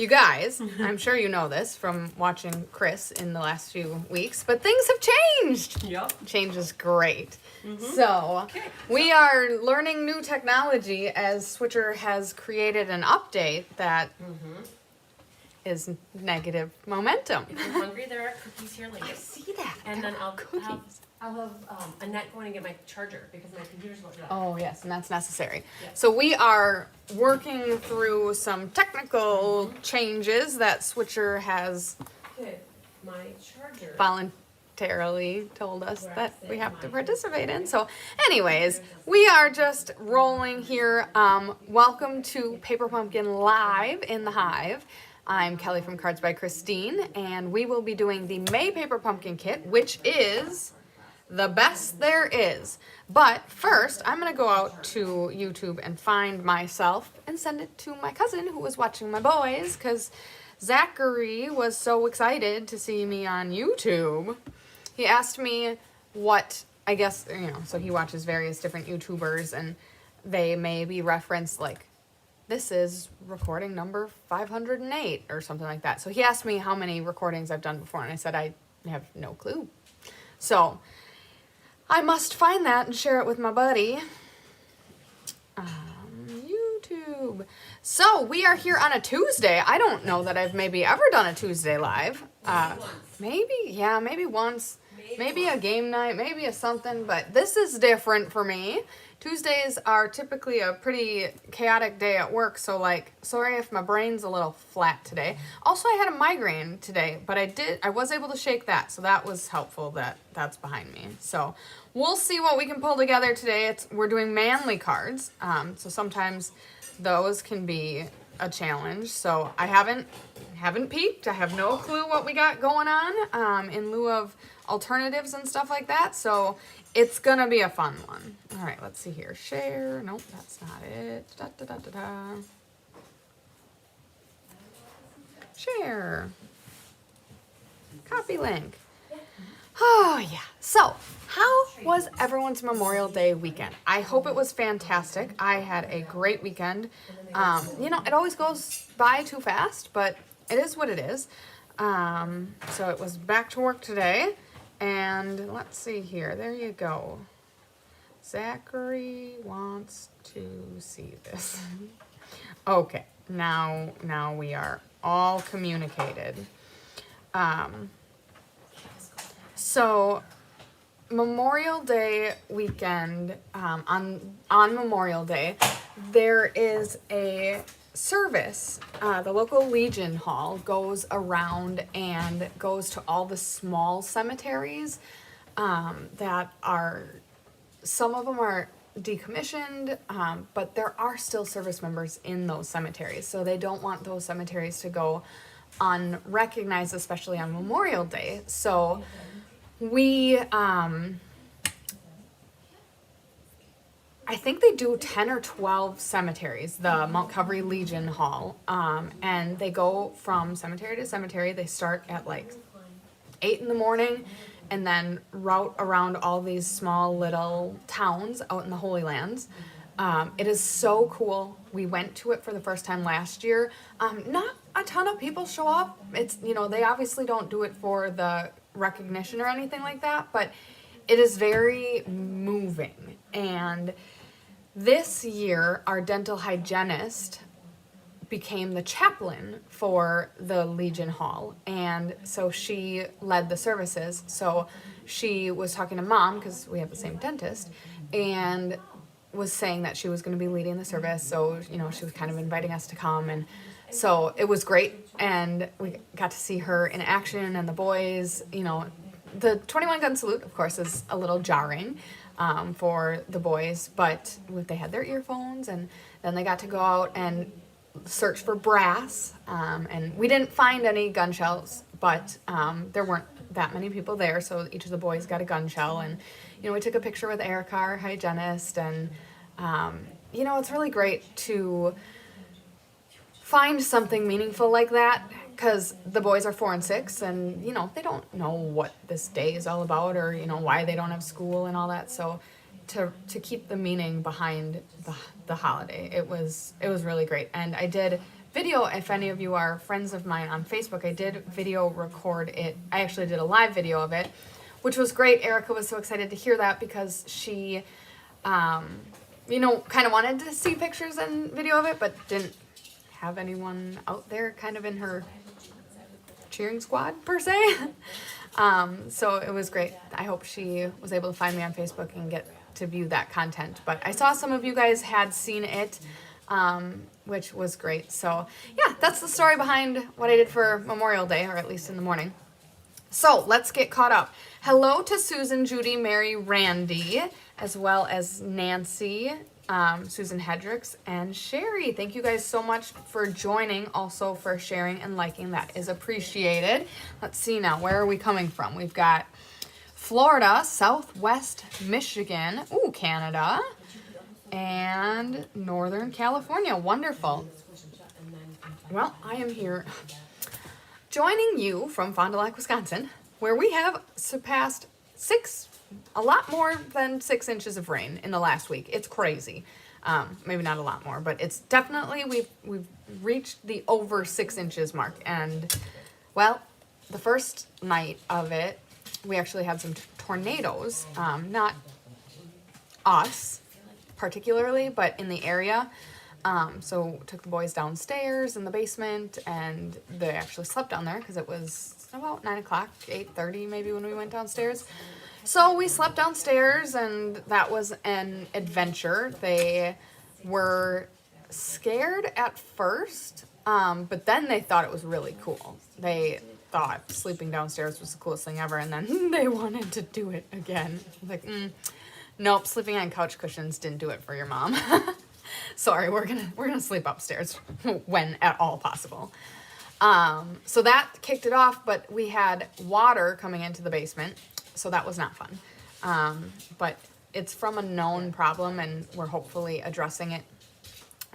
You guys, I'm sure you know this from watching Chris in the last few weeks, but things have changed. Yep. Change is great. So we are learning new technology as Switcher has created an update that is negative momentum. If you're hungry, there are cookies here later. I see that. And then I'll cookies. have Annette going to get my charger because my computer's about to die. Oh, yes, and that's necessary. Yes. So we are working through some technical changes that Switcher has Okay, my charger. voluntarily told us that we have to participate in. So anyways, we are just rolling here. Welcome to Paper Pumpkin Live in the Hive. I'm Kelly from Cards by Christine, and we will be doing the May Paper Pumpkin Kit, which is the best there is. But first, I'm going to go out to YouTube and find myself and send it to my cousin who was watching my boys, because Zachary was so excited to see me on YouTube. He asked me what, I guess, so he watches various different YouTubers, and they may be referenced like, this is recording number 508 or something like that. So he asked me how many recordings I've done before, and I said I have no clue. So I must find that and share it with my buddy. YouTube. So we are here on a Tuesday. I don't know that I've maybe ever done a Tuesday live. Maybe once. Maybe a game night, maybe a something, but this is different for me. Tuesdays are typically a pretty chaotic day at work, so like, sorry if my brain's a little flat today. Also, I had a migraine today, but I was able to shake that, so that was helpful that that's behind me. So we'll see what we can pull together today. We're doing manly cards, so sometimes those can be a challenge. So I haven't peeked. I have no clue what we got going on in lieu of alternatives and stuff like that. So it's gonna be a fun one. All right, let's see here. Share. Nope, that's not it. Da, da, da, da, da. Share. Copy link. Oh yeah. So how was everyone's Memorial Day weekend? I hope it was fantastic. I had a great weekend. It always goes by too fast, but it is what it is. So it was back to work today. And let's see here. There you go. Zachary wants to see this. Okay. Now we are all communicated. So Memorial Day weekend, on Memorial Day, there is a service. The local Legion Hall goes around and goes to all the small cemeteries that are, some of them are decommissioned, but there are still service members in those cemeteries. So they don't want those cemeteries to go unrecognized, especially on Memorial Day. So we, I think they do 10 or 12 cemeteries, the Mount Covery Legion Hall, and they go from cemetery to cemetery. They start at like 8 in the morning and then route around all these small little towns out in the Holy Lands. It is so cool. We went to it for the first time last year. Not a ton of people show up. It's, they obviously don't do it for the recognition or anything like that, but it is very moving. And this year, our dental hygienist became the chaplain for the Legion Hall, and so she led the services. So she was talking to Mom, because we have the same dentist, and was saying that she was going to be leading the service. So, she was kind of inviting us to come, and so it was great, and we got to see her in action, and the boys, the 21 gun salute, of course, is a little jarring for the boys, but they had their earphones, and then they got to go out and search for brass, and we didn't find any gun shells, but there weren't that many people there, so each of the boys got a gun shell, and we took a picture with Erica, our hygienist, and it's really great to find something meaningful like that, because the boys are 4 and 6, and they don't know what this day is all about, or why they don't have school and all that. So to keep the meaning behind the holiday, it was really great. And I did video, if any of you are friends of mine on Facebook, I did video record it. I actually did a live video of it, which was great. Erica was so excited to hear that because she, you know, kind of wanted to see pictures and video of it, but didn't have anyone out there kind of in her cheering squad per se. So it was great. I hope she was able to find me on Facebook and get to view that content. But I saw some of you guys had seen it, which was great. So yeah, that's the story behind what I did for Memorial Day, or at least in the morning. So let's get caught up. Hello to Susan, Judy, Mary, Randy, as well as Nancy, Susan Hedricks, and Sherry. Thank you guys so much for joining, also for sharing and liking. That is appreciated. Let's see now, where are we coming from? We've got Florida, Southwest Michigan, ooh, Canada, and Northern California. Wonderful. Well, I am here joining you from Fond du Lac, Wisconsin, where we have surpassed a lot more than 6 inches of rain in the last week. It's crazy. Maybe not a lot more, but it's definitely, we've reached the over 6 inches mark. And well, the first night of it, we actually had some tornadoes, not us particularly, but in the area. So took the boys downstairs in the basement, and they actually slept down there because it was about 9 o'clock, 8:30 maybe when we went downstairs. So we slept downstairs, and that was an adventure. They were scared at first, but then they thought it was really cool. They thought sleeping downstairs was the coolest thing ever, and then they wanted to do it again. Like, nope, sleeping on couch cushions didn't do it for your mom. Sorry, we're gonna sleep upstairs when at all possible. So that kicked it off, but we had water coming into the basement, so that was not fun. But it's from a known problem, and we're hopefully addressing it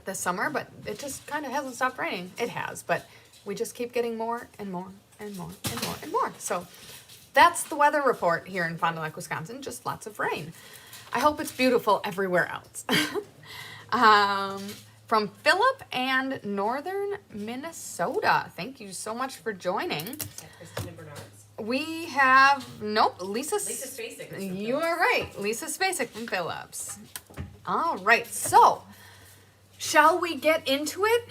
this summer, but it just kind of hasn't stopped raining. It has, but we just keep getting more and more and more and more and more. So that's the weather report here in Fond du Lac, Wisconsin. Just lots of rain. I hope it's beautiful everywhere else. From Philip and Northern Minnesota. Thank you so much for joining. Kristen and Bernard's. We have, nope, Lisa Spacek. You are right. Lisa Spacek from Phillips. All right, so shall we get into it?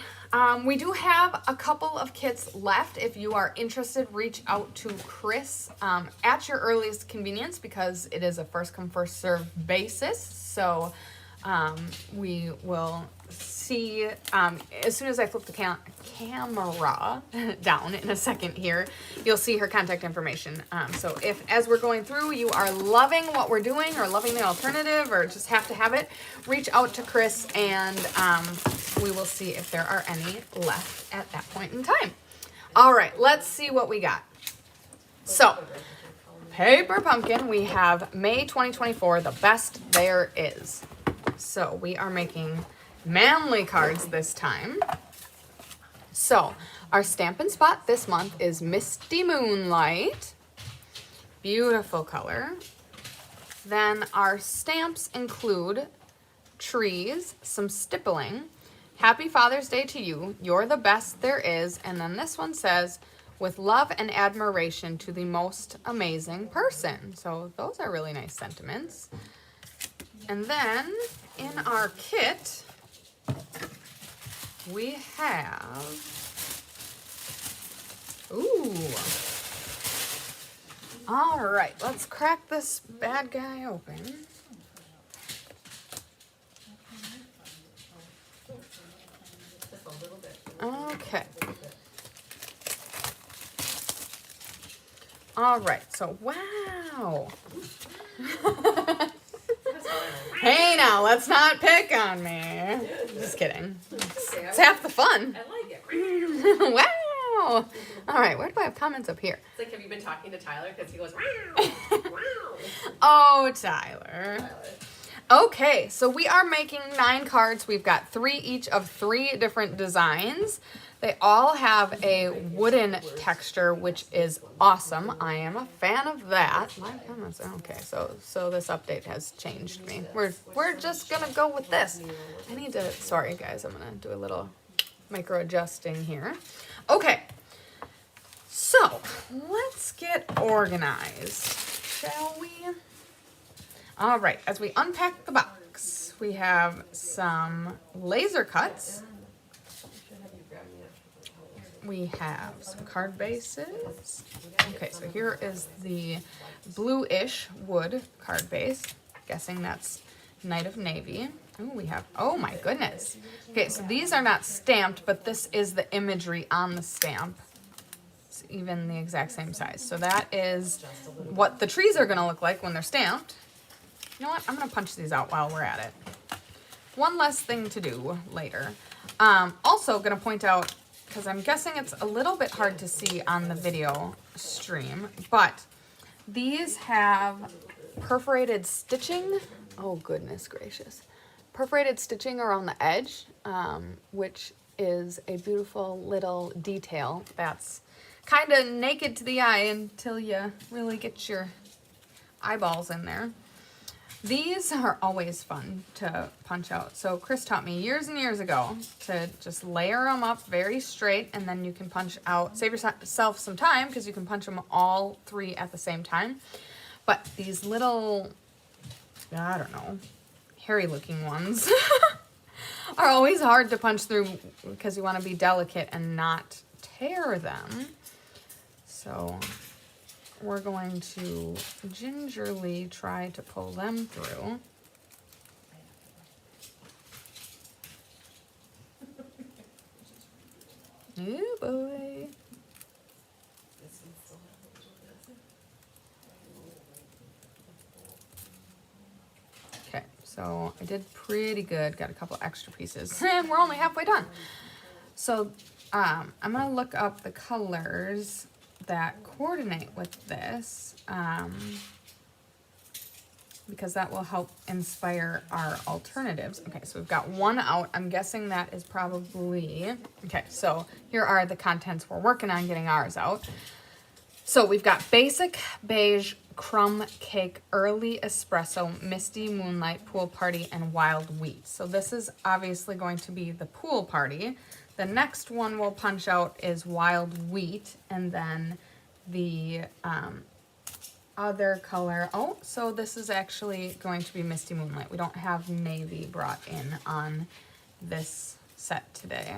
We do have a couple of kits left. If you are interested, reach out to Chris at your earliest convenience, because it is a first come first serve basis. So we will see as soon as I flip the camera down in a second here, you'll see her contact information. So if, as we're going through, you are loving what we're doing or loving the alternative or just have to have it, reach out to Chris, and we will see if there are any left at that point in time. All right, let's see what we got. So Paper Pumpkin, we have May 2024, the best there is. So we are making manly cards this time. So our Stampin' Spot this month is Misty Moonlight. Beautiful color. Then our stamps include trees, some stippling, Happy Father's Day to you, you're the best there is, and then this one says, with love and admiration to the most amazing person. So those are really nice sentiments. And then in our kit, we have, ooh. All right, let's crack this bad guy open. Okay. All right, so wow. Hey now, let's not pick on me. Just kidding. It's half the fun. I like it. Wow. All right, where do I have comments up here? It's like, have you been talking to Tyler? Because he goes, wow, wow. Oh, Tyler. Okay, so we are making 9 cards. We've got 3 each of 3 different designs. They all have a wooden texture, which is awesome. I am a fan of that. My comments. Okay, so this update has changed me. We're just gonna go with this. I need to. Sorry, guys. I'm gonna do a little micro adjusting here. Okay, so let's get organized, shall we? All right, as we unpack the box, we have some laser cuts. We have some card bases. Okay, so here is the bluish wood card base. Guessing that's Knight of Navy. Oh, we have, oh my goodness. Okay, so these are not stamped, but this is the imagery on the stamp. It's even the exact same size. So that is what the trees are gonna look like when they're stamped. You know what, I'm gonna punch these out while we're at it. One less thing to do later. Also gonna point out, because I'm guessing it's a little bit hard to see on the video stream, but these have perforated stitching. Oh, goodness gracious. Perforated stitching around the edge, which is a beautiful little detail that's kind of naked to the eye until you really get your eyeballs in there. These are always fun to punch out. So Chris taught me years and years ago to just layer them up very straight, and then you can punch out, save yourself some time because you can punch them all three at the same time. But these little, I don't know, hairy looking ones are always hard to punch through because you want to be delicate and not tear them. So we're going to gingerly try to pull them through. Oh boy. Okay, so I did pretty good. Got a couple extra pieces and we're only halfway done. So I'm gonna look up the colors that coordinate with this, because that will help inspire our alternatives. Okay, so we've got one out. I'm guessing that is probably, okay, so here are the contents we're working on getting ours out. So we've got basic beige crumb cake, early espresso, misty moonlight, pool party, and wild wheat. So this is obviously going to be the pool party. The next one we'll punch out is wild wheat, and then the other color, oh, so this is actually going to be misty moonlight. We don't have navy brought in on this set today.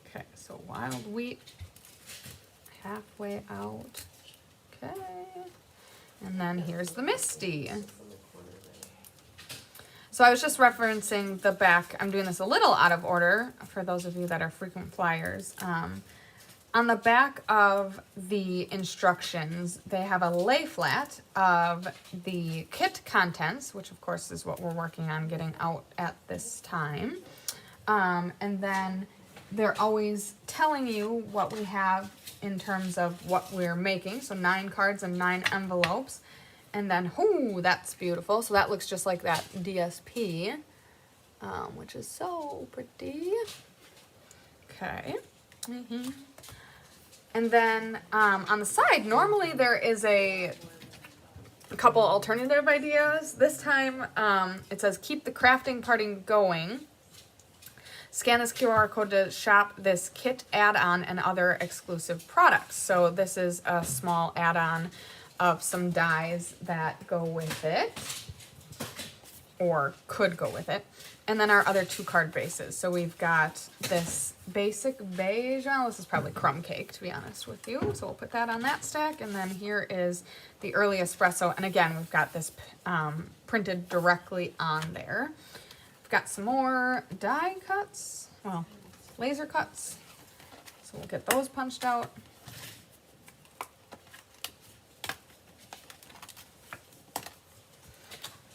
Okay, so wild wheat, halfway out. Okay, and then here's the misty. So I was just referencing the back. I'm doing this a little out of order for those of you that are frequent flyers. On the back of the instructions, they have a lay flat of the kit contents, which of course is what we're working on getting out at this time. And then they're always telling you what we have in terms of what we're making. So 9 cards and 9 envelopes. And then, ooh, that's beautiful. So that looks just like that DSP, which is so pretty. Okay. And then on the side, normally there is a couple alternative ideas. This time it says, keep the crafting party going. Scan this QR code to shop this kit add-on and other exclusive products. So this is a small add-on of some dies that go with it, or could go with it. And then our other 2 card bases. So we've got this basic beige, oh, this is probably crumb cake to be honest with you. So we'll put that on that stack. And then here is the early espresso. And again, we've got this printed directly on there. We've got some more die cuts, well, laser cuts. So we'll get those punched out.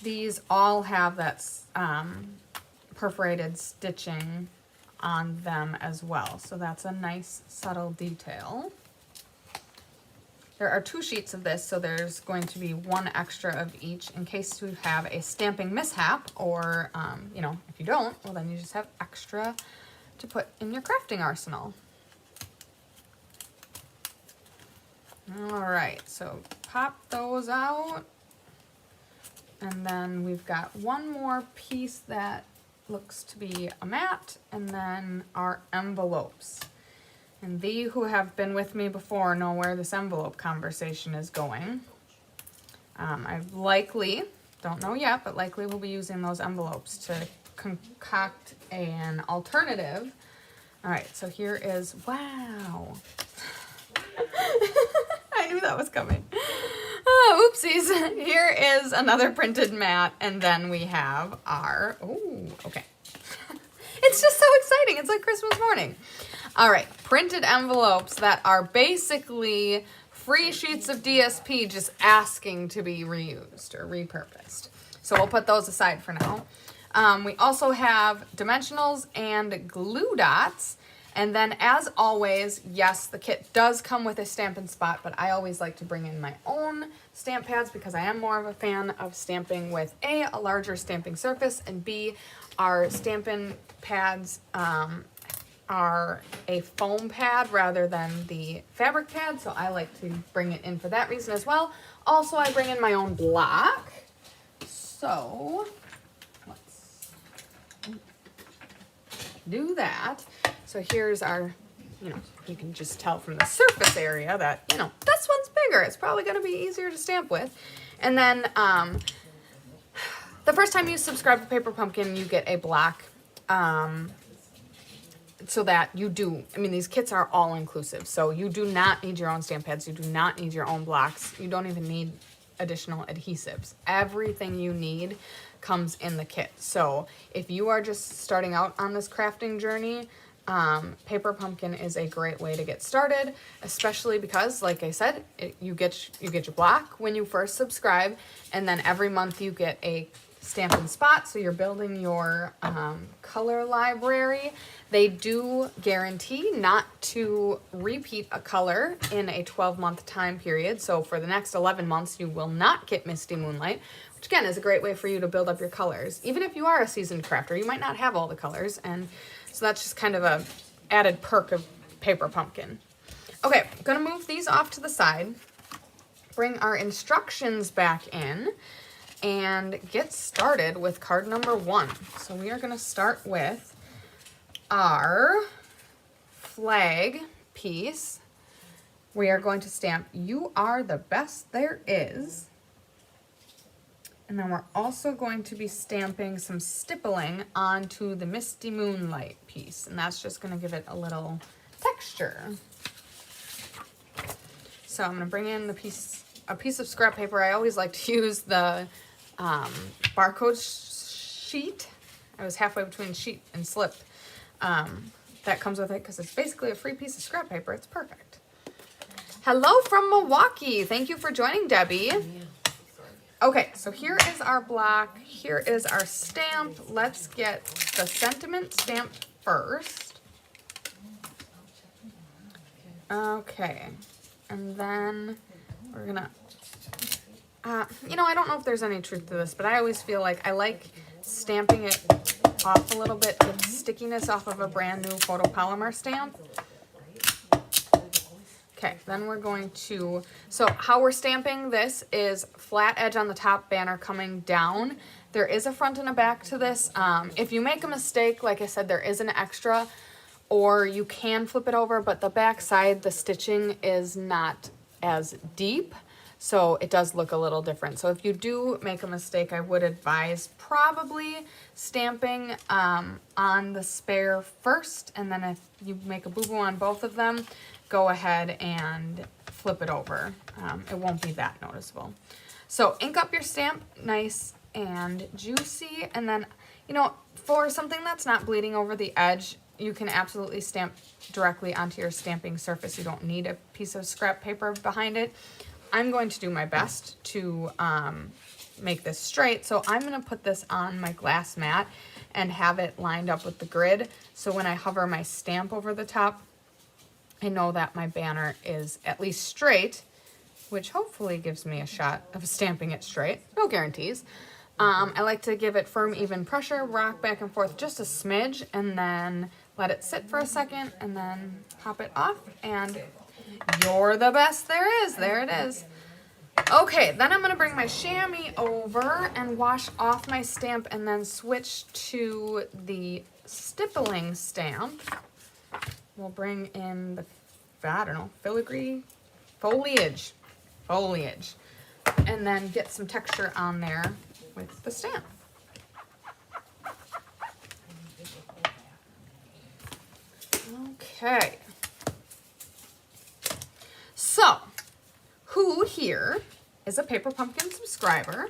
These all have that perforated stitching on them as well. So that's a nice subtle detail. There are 2 sheets of this, so there's going to be 1 extra of each in case you have a stamping mishap, or, you know, if you don't, well then you just have extra to put in your crafting arsenal. All right, so pop those out. And then we've got one more piece that looks to be a mat, and then our envelopes. And thee who have been with me before know where this envelope conversation is going. I likely, don't know yet, but likely will be using those envelopes to concoct an alternative. All right, so here is, wow. I knew that was coming. Oh, oopsies. Here is another printed mat, and then we have our, oh, okay. It's just so exciting. It's like Christmas morning. All right, printed envelopes that are basically free sheets of DSP just asking to be reused or repurposed. So we'll put those aside for now. We also have dimensionals and glue dots. And then as always, yes, the kit does come with a Stampin' Spot, but I always like to bring in my own stamp pads because I am more of a fan of stamping with A, a larger stamping surface, and B, our Stampin' pads are a foam pad rather than the fabric pad, so I like to bring it in for that reason as well. Also, I bring in my own block. So let's do that. So here's our, you can just tell from the surface area that, this one's bigger. It's probably going to be easier to stamp with. And then the first time you subscribe to Paper Pumpkin, you get a block. So that you do, these kits are all inclusive. So you do not need your own stamp pads. You do not need your own blocks. You don't even need additional adhesives. Everything you need comes in the kit. So if you are just starting out on this crafting journey, Paper Pumpkin is a great way to get started, especially because, like I said, you get your block when you first subscribe, and then every month you get a Stampin' Spot, so you're building your color library. They do guarantee not to repeat a color in a 12-month time period, so for the next 11 months you will not get Misty Moonlight, which again is a great way for you to build up your colors. Even if you are a seasoned crafter, you might not have all the colors, and so that's just kind of a added perk of Paper Pumpkin. Okay, I'm gonna move these off to the side, bring our instructions back in, and get started with card number 1. So we are gonna start with our flag piece. We are going to stamp "You Are the Best There Is." And then we're also going to be stamping some stippling onto the Misty Moonlight piece. And that's just going to give it a little texture. So I'm going to bring in a piece of scrap paper. I always like to use the barcode sheet. I was halfway between sheet and slip. That comes with it because it's basically a free piece of scrap paper. It's perfect. Hello from Milwaukee. Thank you for joining, Debbie. Okay, so here is our block. Here is our stamp. Let's get the sentiment stamped first. Okay, and then we're gonna, I don't know if there's any truth to this, but I always feel like I like stamping it off a little bit, get stickiness off of a brand new photopolymer stamp. Okay, then we're going to, so how we're stamping this is flat edge on the top, banner coming down. There is a front and a back to this. If you make a mistake, like I said, there is an extra, or you can flip it over, but the back side, the stitching is not as deep, so it does look a little different. So if you do make a mistake, I would advise probably stamping on the spare first, and then if you make a boo-boo on both of them, go ahead and flip it over. It won't be that noticeable. So ink up your stamp nice and juicy, and then, for something that's not bleeding over the edge, you can absolutely stamp directly onto your stamping surface. You don't need a piece of scrap paper behind it. I'm going to do my best to make this straight, so I'm gonna put this on my glass mat and have it lined up with the grid, so when I hover my stamp over the top, I know that my banner is at least straight, which hopefully gives me a shot of stamping it straight. No guarantees. I like to give it firm, even pressure, rock back and forth just a smidge, and then let it sit for a second, and then pop it off, and you're the best there is. There it is. Okay, then I'm gonna bring my chamois over and wash off my stamp and then switch to the stippling stamp. We'll bring in the, I don't know, filigree foliage. And then get some texture on there with the stamp. Okay. So, who here is a Paper Pumpkin subscriber?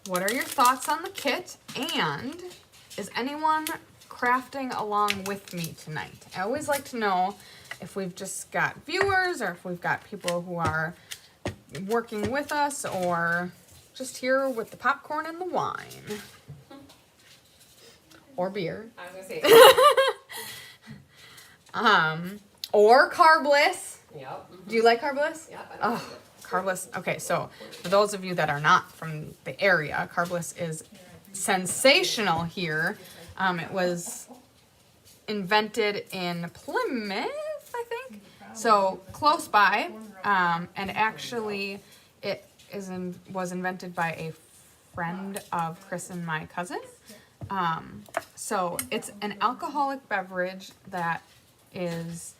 What are your thoughts on the kit? And is anyone crafting along with me tonight? I always like to know if we've just got viewers or if we've got people who are working with us or just here with the popcorn and the wine. Or beer. I was gonna say. Or carbless. Yep. Do you like carbless? Yep. Oh, carbless. Okay, so for those of you that are not from the area, carbless is sensational here. It was invented in Plymouth, I think. So close by, and actually it was invented by a friend of Chris and my cousin. So it's an alcoholic beverage that is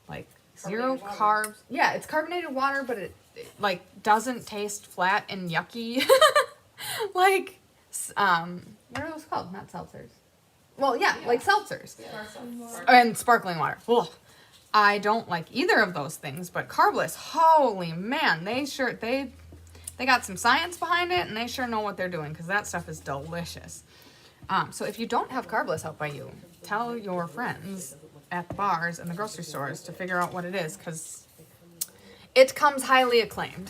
like zero carbs. Yeah, it's carbonated water, but it like doesn't taste flat and yucky. Like, what are those called? Not seltzers. Well, yeah, like seltzers. And sparkling water. Ugh. I don't like either of those things, but carbless, holy man, they got some science behind it, and they sure know what they're doing, because that stuff is delicious. So if you don't have carbless out by you, tell your friends at the bars and the grocery stores to figure out what it is, because it comes highly acclaimed.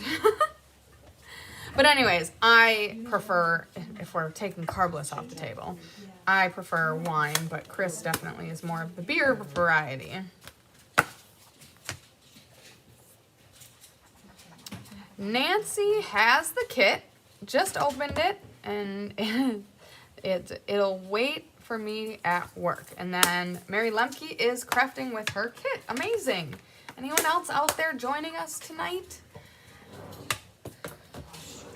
But anyways, I prefer, if we're taking carbless off the table, I prefer wine, but Chris definitely is more of the beer variety. Nancy has the kit, just opened it, and it'll wait for me at work. And then Mary Lemke is crafting with her kit. Amazing. Anyone else out there joining us tonight?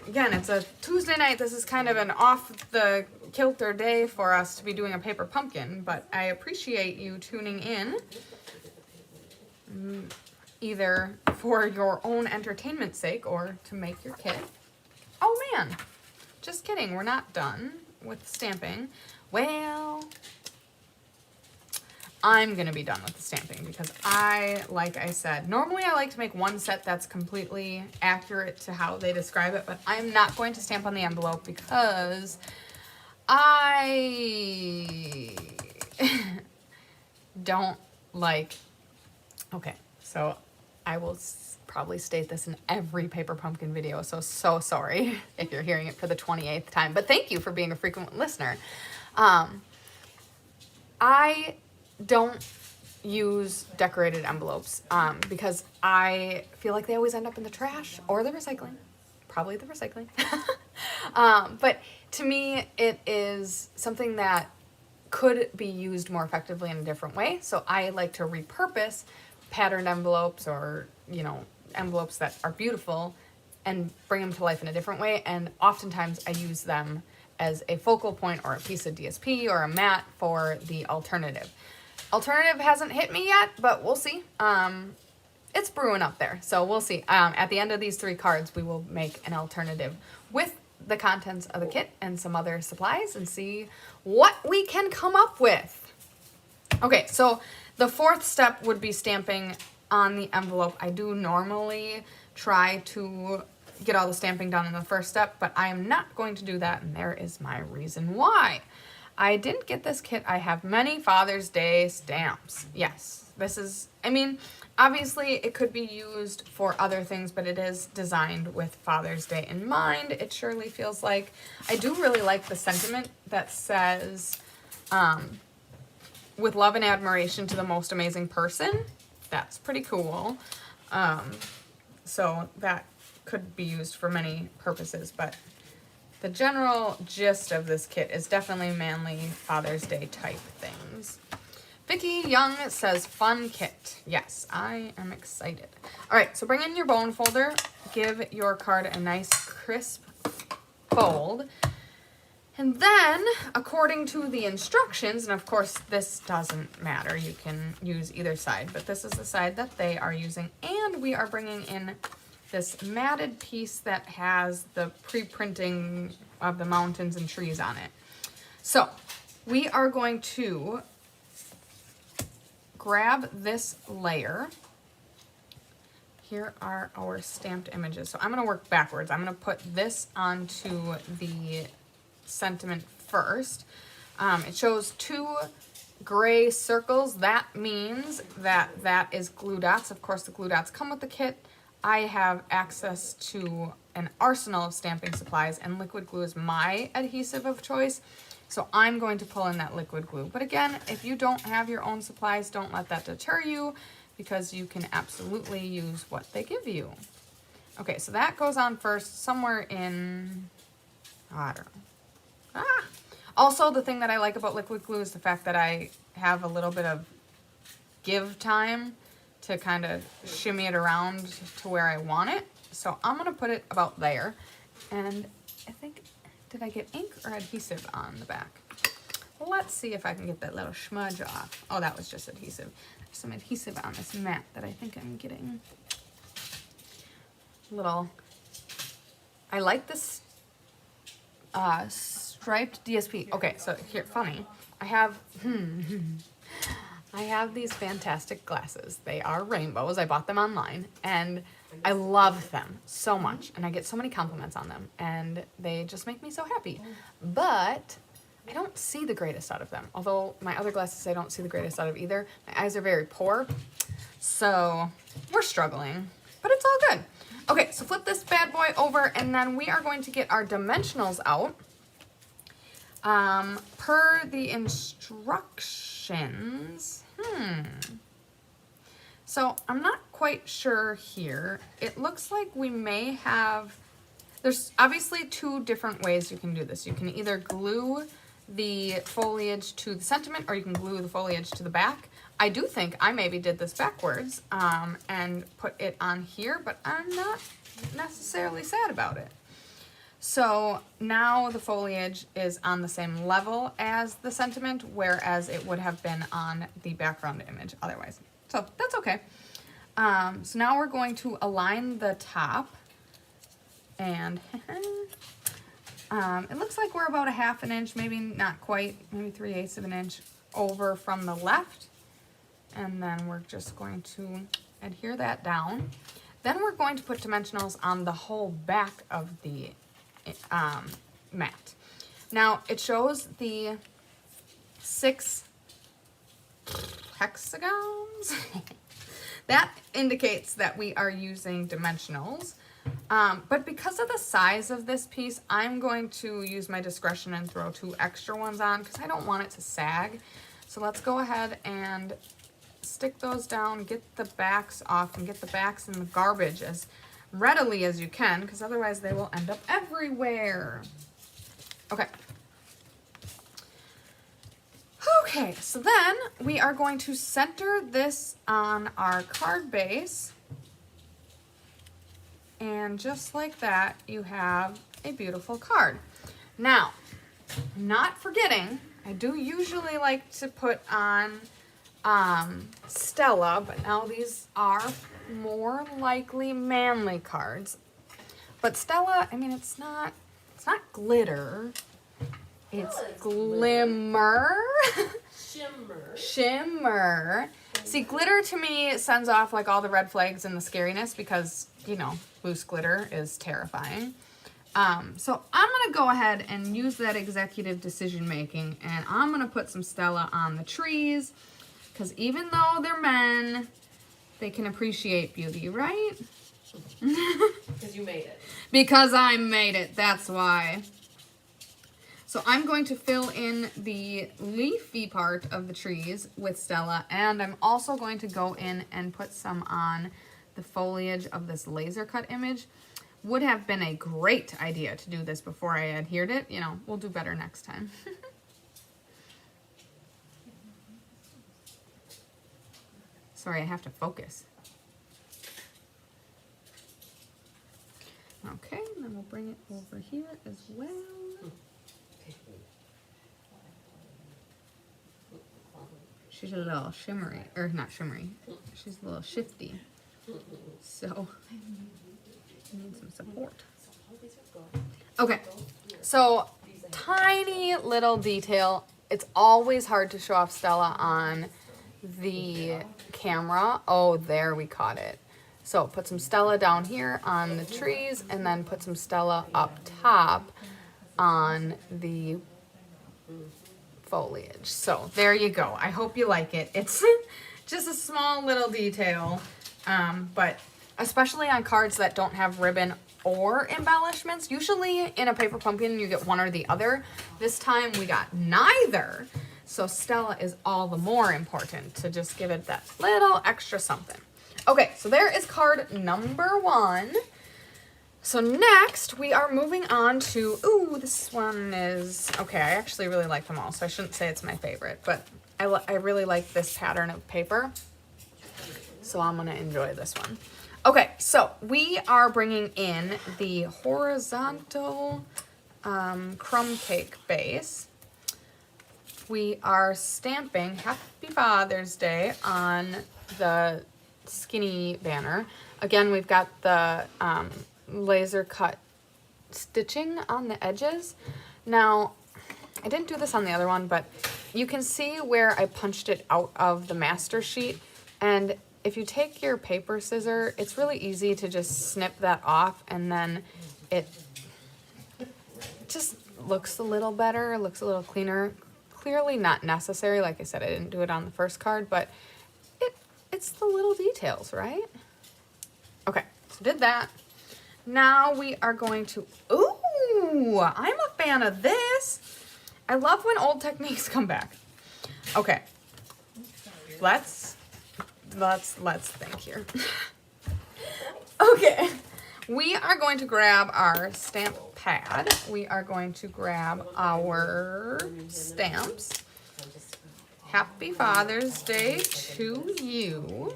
Again, it's a Tuesday night. This is kind of an off-the-kilter day for us to be doing a paper pumpkin, but I appreciate you tuning in, either for your own entertainment's sake or to make your kit. Oh man, just kidding. We're not done with stamping. Well, I'm going to be done with the stamping because like I said, normally I like to make one set that's completely accurate to how they describe it, but I'm not going to stamp on the envelope because I don't like, okay, so I will probably state this in every Paper Pumpkin video, so sorry if you're hearing it for the 28th time, but thank you for being a frequent listener. I don't use decorated envelopes because I feel like they always end up in the trash or the recycling. Probably the recycling. But to me, it is something that could be used more effectively in a different way. So I like to repurpose patterned envelopes or, you know, envelopes that are beautiful and bring them to life in a different way. And oftentimes I use them as a focal point or a piece of DSP or a mat for the alternative. Alternative hasn't hit me yet, but we'll see. It's brewing up there, so we'll see. At the end of these 3 cards, we will make an alternative with the contents of the kit and some other supplies and see what we can come up with. Okay, so the 4th step would be stamping on the envelope. I do normally try to get all the stamping done in the 1st step, but I am not going to do that, and there is my reason why. I didn't get this kit. I have many Father's Day stamps. Yes, this is, I mean, obviously it could be used for other things, but it is designed with Father's Day in mind. It surely feels like, I do really like the sentiment that says, with love and admiration to the most amazing person. That's pretty cool. So that could be used for many purposes, but the general gist of this kit is definitely manly Father's Day type things. Vicky Young says fun kit. Yes, I am excited. All right, so bring in your bone folder. Give your card a nice crisp fold. And then, according to the instructions, and of course this doesn't matter, you can use either side, but this is the side that they are using. And we are bringing in this matted piece that has the pre-printing of the mountains and trees on it. So, we are going to grab this layer. Here are our stamped images. So I'm going to work backwards. I'm going to put this onto the sentiment first. It shows 2 gray circles. That means that that is glue dots. Of course, the glue dots come with the kit. I have access to an arsenal of stamping supplies, and liquid glue is my adhesive of choice. So I'm going to pull in that liquid glue. But again, if you don't have your own supplies, don't let that deter you, because you can absolutely use what they give you. Okay, so that goes on first, somewhere in, I don't know. Also, the thing that I like about liquid glue is the fact that I have a little bit of give time to kind of shimmy it around to where I want it. So I'm gonna put it about there. And I think, did I get ink or adhesive on the back? Well, let's see if I can get that little smudge off. Oh, that was just adhesive. There's some adhesive on this mat that I think I'm getting. Little, I like this striped DSP. Okay, so here, funny. I have these fantastic glasses. They are rainbows. I bought them online, and I love them so much, and I get so many compliments on them, and they just make me so happy. But I don't see the greatest out of them. Although my other glasses I don't see the greatest out of either. My eyes are very poor, so we're struggling, but it's all good. Okay, so flip this bad boy over, and then we are going to get our dimensionals out. Per the instructions, so I'm not quite sure here. It looks like we may have, there's obviously 2 different ways you can do this. You can either glue the foliage to the sentiment, or you can glue the foliage to the back. I do think I maybe did this backwards, and put it on here, but I'm not necessarily sad about it. So now the foliage is on the same level as the sentiment, whereas it would have been on the background image otherwise. So that's okay. So now we're going to align the top, and it looks like we're about a 1/2 inch, maybe not quite, maybe 3/8 of an inch over from the left. And then we're just going to adhere that down. Then we're going to put dimensionals on the whole back of the mat. Now it shows the 6 hexagons. That indicates that we are using dimensionals. But because of the size of this piece, I'm going to use my discretion and throw 2 extra ones on because I don't want it to sag. So let's go ahead and stick those down, get the backs off, and get the backs in the garbage as readily as you can, because otherwise they will end up everywhere. Okay. Okay, so then we are going to center this on our card base. And just like that, you have a beautiful card. Now, not forgetting, I do usually like to put on Stella, but now these are more likely manly cards. But Stella, I mean, it's not glitter. It's glimmer. Shimmer. See, glitter to me sends off like all the red flags and the scariness because, you know, loose glitter is terrifying. So I'm going to go ahead and use that executive decision making, and I'm going to put some Stella on the trees because even though they're men, they can appreciate beauty, right? Because you made it. Because I made it, that's why. So I'm going to fill in the leafy part of the trees with Stella, and I'm also going to go in and put some on the foliage of this laser cut image. Would have been a great idea to do this before I adhered it. You know, we'll do better next time. Sorry, I have to focus. Okay, and then we'll bring it over here as well. She's a little shimmery, or not shimmery, she's a little shifty. So, I need some support. Okay, so tiny little detail. It's always hard to show off Stella on the camera. Oh, there we caught it. So put some Stella down here on the trees and then put some Stella up top on the foliage. So there you go. I hope you like it. It's just a small little detail, but especially on cards that don't have ribbon or embellishments. Usually in a paper pumpkin you get one or the other. This time we got neither. So Stella is all the more important to just give it that little extra something. Okay, so there is card number 1. So next we are moving on to, ooh, this one is, okay, I actually really like them all, so I shouldn't say it's my favorite, but I really like this pattern of paper, so I'm gonna enjoy this one. Okay, so we are bringing in the horizontal crumb cake base. We are stamping Happy Father's Day on the skinny banner. Again, we've got the laser cut stitching on the edges. Now, I didn't do this on the other one, but you can see where I punched it out of the master sheet, and if you take your paper scissor, it's really easy to just snip that off, and then it just looks a little better, looks a little cleaner. Clearly not necessary. Like I said, I didn't do it on the first card, but it's the little details, right? Okay, so did that. Now we are going to, ooh, I'm a fan of this. I love when old techniques come back. Okay, let's think here. Okay, we are going to grab our stamp pad. We are going to grab our stamps. Happy Father's Day to you.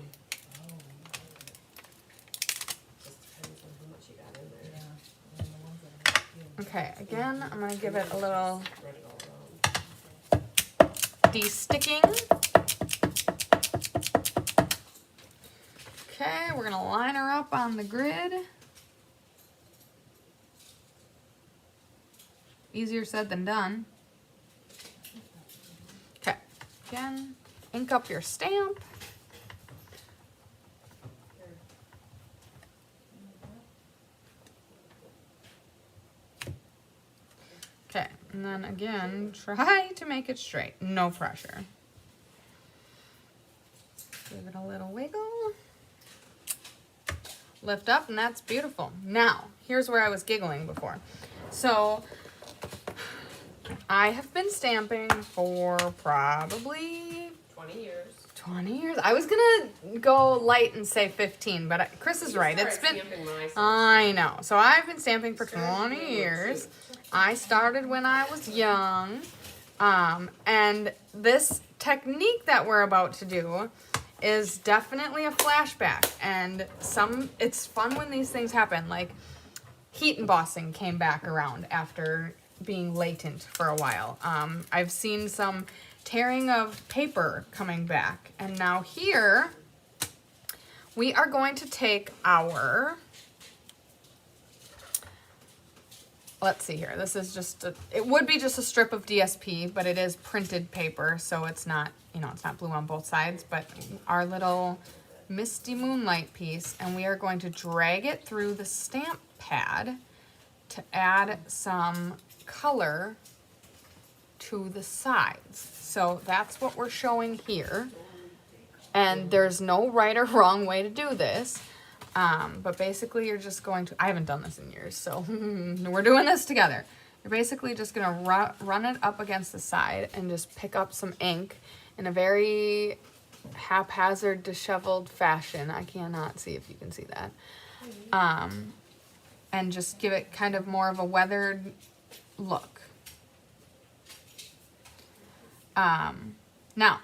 Okay, again, I'm going to give it a little de-sticking. Okay, we're going to line her up on the grid. Easier said than done. Okay, again, ink up your stamp. Okay, and then again, try to make it straight. No pressure. Give it a little wiggle. Lift up, and that's beautiful. Now, here's where I was giggling before. So, I have been stamping for probably 20 years. 20 years. I was gonna go light and say 15, but Chris is right. It's been, I know. So I've been stamping for 20 years. I started when I was young. And this technique that we're about to do is definitely a flashback. And it's fun when these things happen. Like heat embossing came back around after being latent for a while. I've seen some tearing of paper coming back. And now here, we are going to take our, let's see here. This is just, it would be just a strip of DSP, but it is printed paper. So it's not, it's not blue on both sides, but our little Misty Moonlight piece. And we are going to drag it through the stamp pad to add some color to the sides. So that's what we're showing here. And there's no right or wrong way to do this. But basically you're just going to, I haven't done this in years, so we're doing this together. You're basically just gonna run it up against the side and just pick up some ink in a very haphazard, disheveled fashion. I cannot see if you can see that. And just give it kind of more of a weathered look. Now,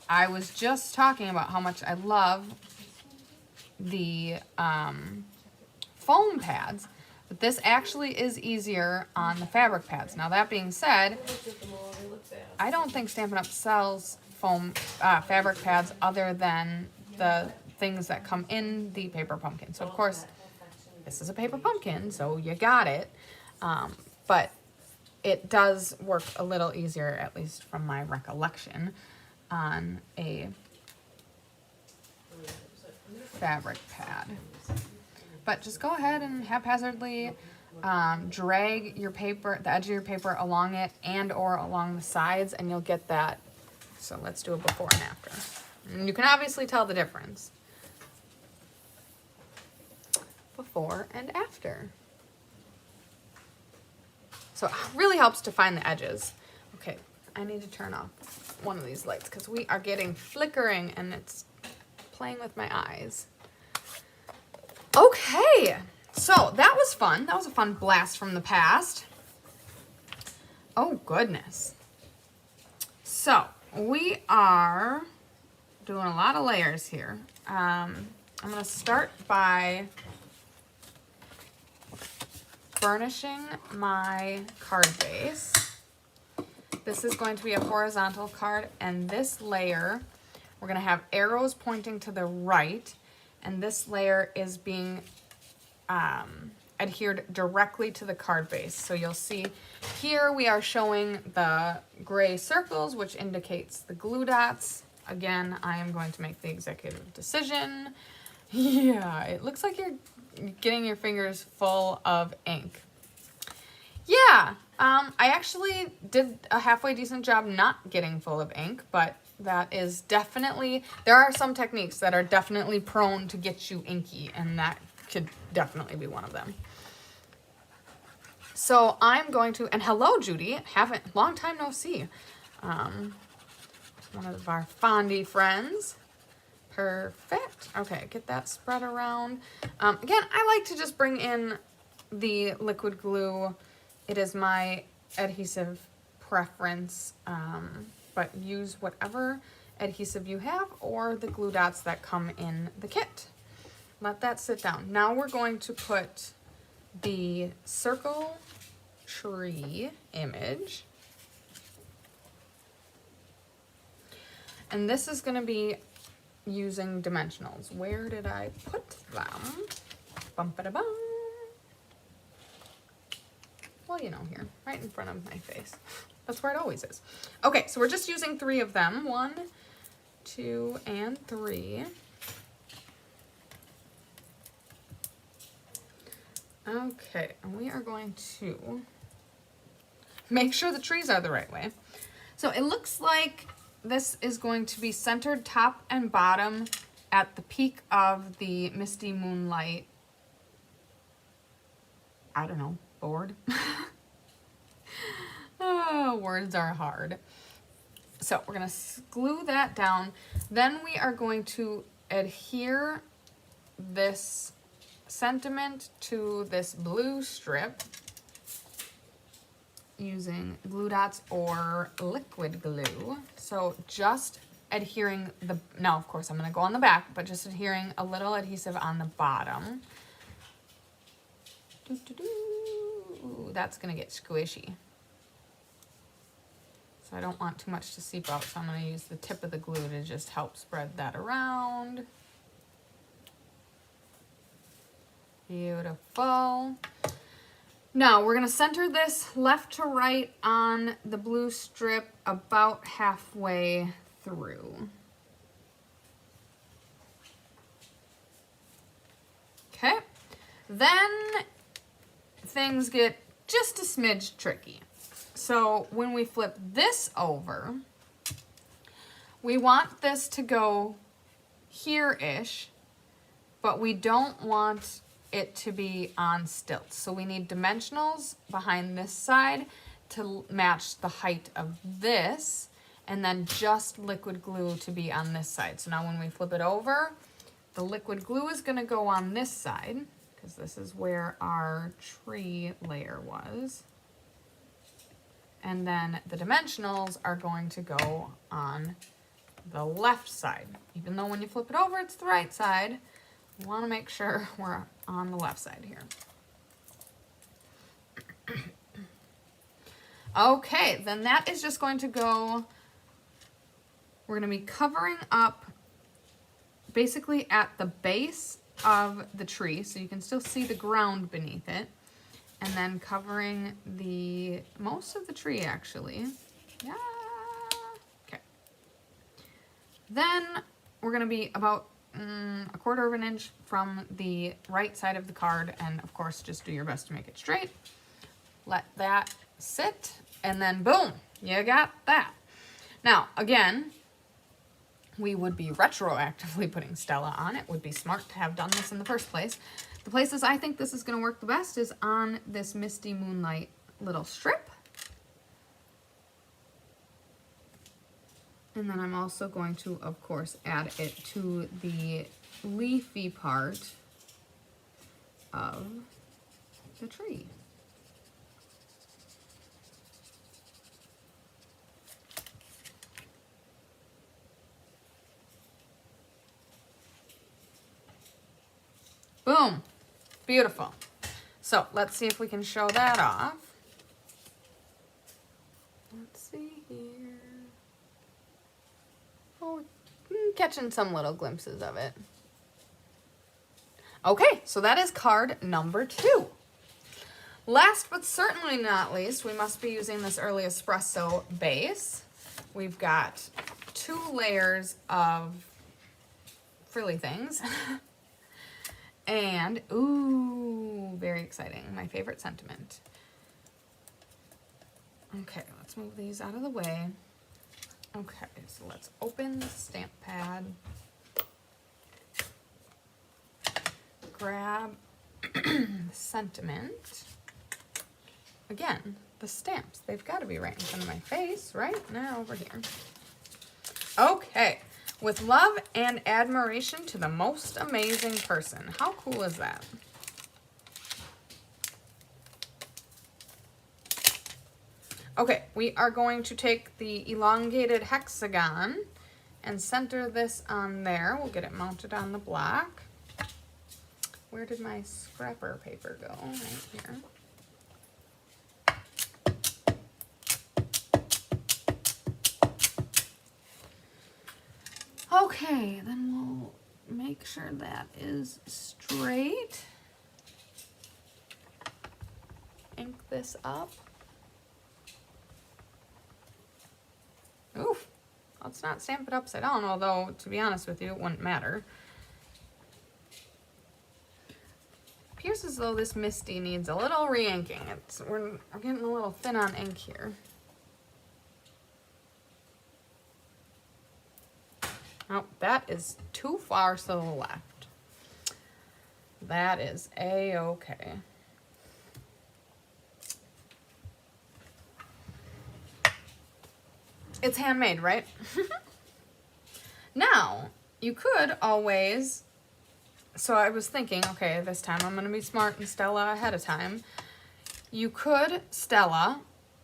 I was just talking about how much I love the foam pads, but this actually is easier on the fabric pads. Now that being said, I don't think Stampin' Up! Sells foam fabric pads other than the things that come in the paper pumpkin. So of course, this is a paper pumpkin, so you got it. But it does work a little easier, at least from my recollection, on a fabric pad. But just go ahead and haphazardly drag your paper, the edge of your paper along it and or along the sides, and you'll get that. So let's do a before and after. And you can obviously tell the difference. Before and after. So it really helps to find the edges. Okay, I need to turn off one of these lights because we are getting flickering and it's playing with my eyes. Okay, so that was fun. That was a fun blast from the past. Oh, goodness. So we are doing a lot of layers here. I'm going to start by burnishing my card base. This is going to be a horizontal card, and this layer, we're going to have arrows pointing to the right, and this layer is being adhered directly to the card base. So you'll see here we are showing the gray circles, which indicates the glue dots. Again, I am going to make the executive decision. Yeah, it looks like you're getting your fingers full of ink. Yeah, I actually did a halfway decent job not getting full of ink, but that is definitely, there are some techniques that are definitely prone to get you inky, and that could definitely be one of them. So I'm going to, and hello Judy, long time no see. One of our Fondy friends. Perfect. Okay, get that spread around. Again, I like to just bring in the liquid glue. It is my adhesive preference, but use whatever adhesive you have or the glue dots that come in the kit. Let that sit down. Now we're going to put the circle tree image. And this is going to be using dimensionals. Where did I put them? Bum-ba-da-bum. Well, you know, here, right in front of my face. That's where it always is. Okay, so we're just using 3 of them. 1, 2, and 3. Okay, and we are going to make sure the trees are the right way. So it looks like this is going to be centered top and bottom at the peak of the misty moonlight, I don't know, board. Oh, words are hard. So we're going to glue that down. Then we are going to adhere this sentiment to this blue strip using glue dots or liquid glue. So just adhering now of course I'm going to go on the back, but just adhering a little adhesive on the bottom. That's going to get squishy. So I don't want too much to seep out, so I'm going to use the tip of the glue to just help spread that around. Beautiful. Now we're going to center this left to right on the blue strip about halfway through. Okay. Then things get just a smidge tricky. So when we flip this over, we want this to go here-ish, but we don't want it to be on stilts. So we need dimensionals behind this side to match the height of this, and then just liquid glue to be on this side. So now when we flip it over, the liquid glue is going to go on this side, because this is where our tree layer was. And then the dimensionals are going to go on the left side. Even though when you flip it over, it's the right side. We want to make sure we're on the left side here. Okay, then that is just going to go, we're going to be covering up basically at the base of the tree, so you can still see the ground beneath it, and then covering the most of the tree actually. Yeah. Okay. Then we're going to be about a quarter of an inch from the right side of the card, and of course just do your best to make it straight. Let that sit, and then boom, you got that. Now again, we would be retroactively putting Stella on. It would be smart to have done this in the first place. The places I think this is going to work the best is on this Misty Moonlight little strip. And then I'm also going to, of course, add it to the leafy part of the tree. Boom. Beautiful. So let's see if we can show that off. Let's see here. Oh, catching some little glimpses of it. Okay, so that is card number 2. Last but certainly not least, we must be using this early espresso base. We've got 2 layers of frilly things. And, ooh, very exciting. My favorite sentiment. Okay, let's move these out of the way. Okay, so let's open the stamp pad. Grab the sentiment. Again, the stamps. They've got to be right in front of my face, right? Now over here. Okay. With love and admiration to the most amazing person. How cool is that? Okay, we are going to take the elongated hexagon and center this on there. We'll get it mounted on the block. Where did my scrapper paper go? Right here. Okay, then we'll make sure that is straight. Ink this up. Oof, let's not stamp it upside down, although, to be honest with you, it wouldn't matter. Appears as though this Misty needs a little re-inking. We're getting a little thin on ink here. Oh, that is too far to the left. That is A-okay. It's handmade, right? Now, you could always, so I was thinking, okay, this time I'm gonna be smart and Stella ahead of time. You could Stella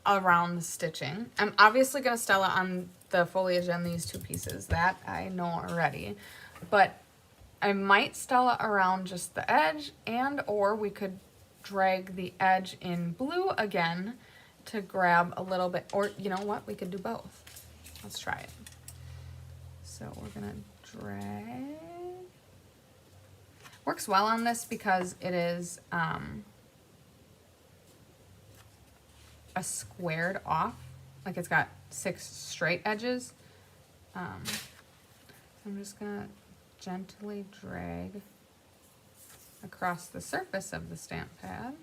around the stitching. I'm obviously gonna Stella on the foliage on these 2 pieces. That I know already. But I might Stella around just the edge, and or we could drag the edge in blue again to grab a little bit, or you know what, we could do both. Let's try it. So we're gonna drag. Works well on this because it is a squared off, like it's got 6 straight edges. I'm just gonna gently drag across the surface of the stamp pad.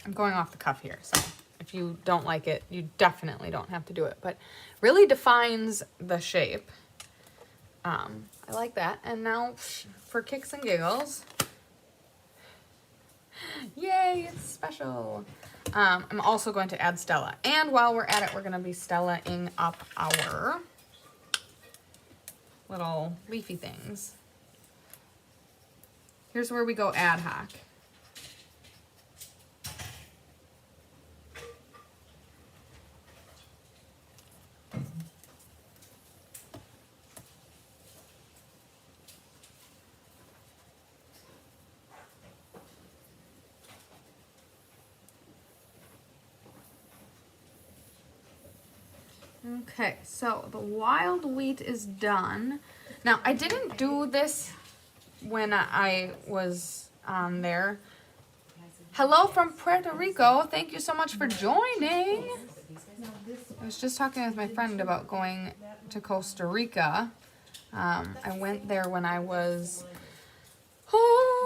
I'm going off the cuff here, so if you don't like it, you definitely don't have to do it, but really defines the shape. I like that. And now for kicks and giggles, yay, it's special. I'm also going to add Stella. And while we're at it, we're going to be Stella-ing up our little leafy things. Here's where we go ad hoc. Okay, so the wild wheat is done. Now, I didn't do this when I was there. Hello from Puerto Rico. Thank you so much for joining. I was just talking with my friend about going to Costa Rica. I went there when I was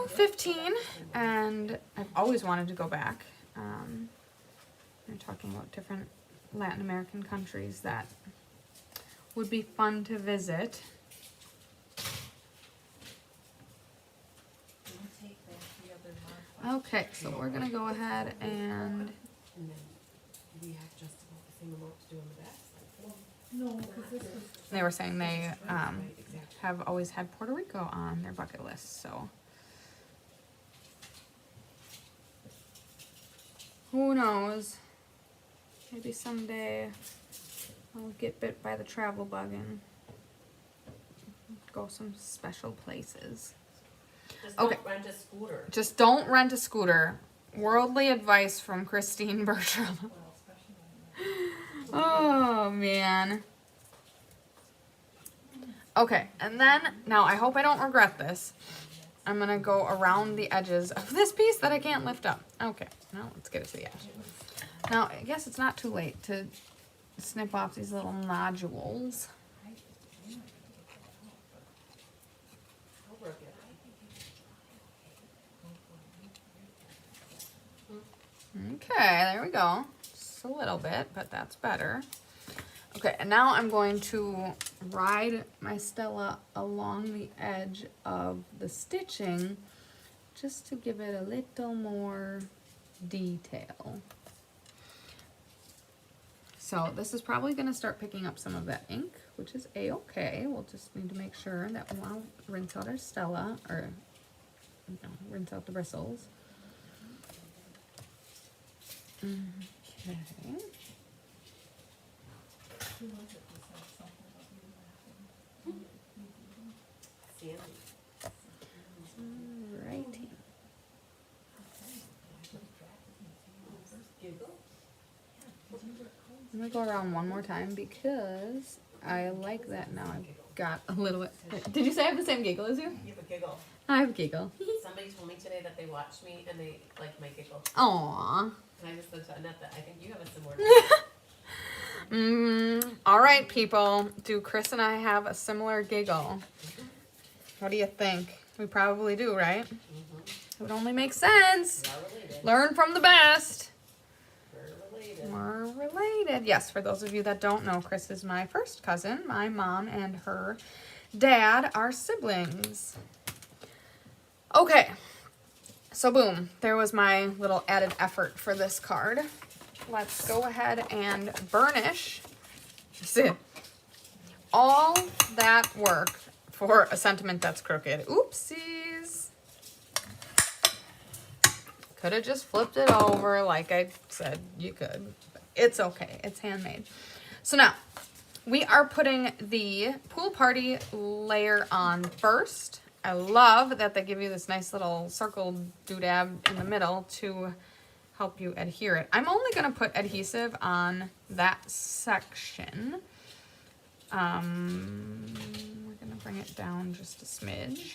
15, and I've always wanted to go back. We're talking about different Latin American countries that would be fun to visit. Okay, so we're gonna go ahead and And then we have just about the same amount to do on the back. No, because this was. they were saying they have always had Puerto Rico on their bucket list, so who knows? Maybe someday I'll get bit by the travel bug and go some special places. Just Okay. don't rent a scooter. Just don't rent a scooter. Worldly advice from Christine Bertram. Oh man. Okay, and then now I hope I don't regret this. I'm gonna go around the edges of this piece that I can't lift up. Okay, now let's get it to the edge. Now I guess it's not too late to snip off these little nodules. I'll work it. Okay, there we go. Just a little bit, but that's better. Okay, and now I'm going to ride my Stella along the edge of the stitching just to give it a little more detail. So this is probably going to start picking up some of that ink, which is a-okay. We'll just need to make sure that we'll rinse out our Stella, or rinse out the bristles. Okay. Sandy. Alrighty. Giggle. I'm gonna go around one more time because I like that now. I've got a little bit. Did you say I have the same giggle as you? You have a giggle. I have a giggle. Somebody told me today that they watched me and they like my giggle. Aww. And I just said to Annette that I think you have a similar All right, people. Do Chris and I have a similar giggle? What do you think? We probably do, right? It would only make sense. We are related. Learn from the best. We're related. We're related. Yes, for those of you that don't know, Chris is my first cousin. My mom and her dad are siblings. Okay. So boom, there was my little added effort for this card. Let's go ahead and burnish. See, all that work for a sentiment that's crooked. Oopsies. Could have just flipped it over like I said you could. But it's okay. It's handmade. So now, we are putting the pool party layer on first. I love that they give you this nice little circle doodad in the middle to help you adhere it. I'm only going to put adhesive on that section. We're going to bring it down just a smidge.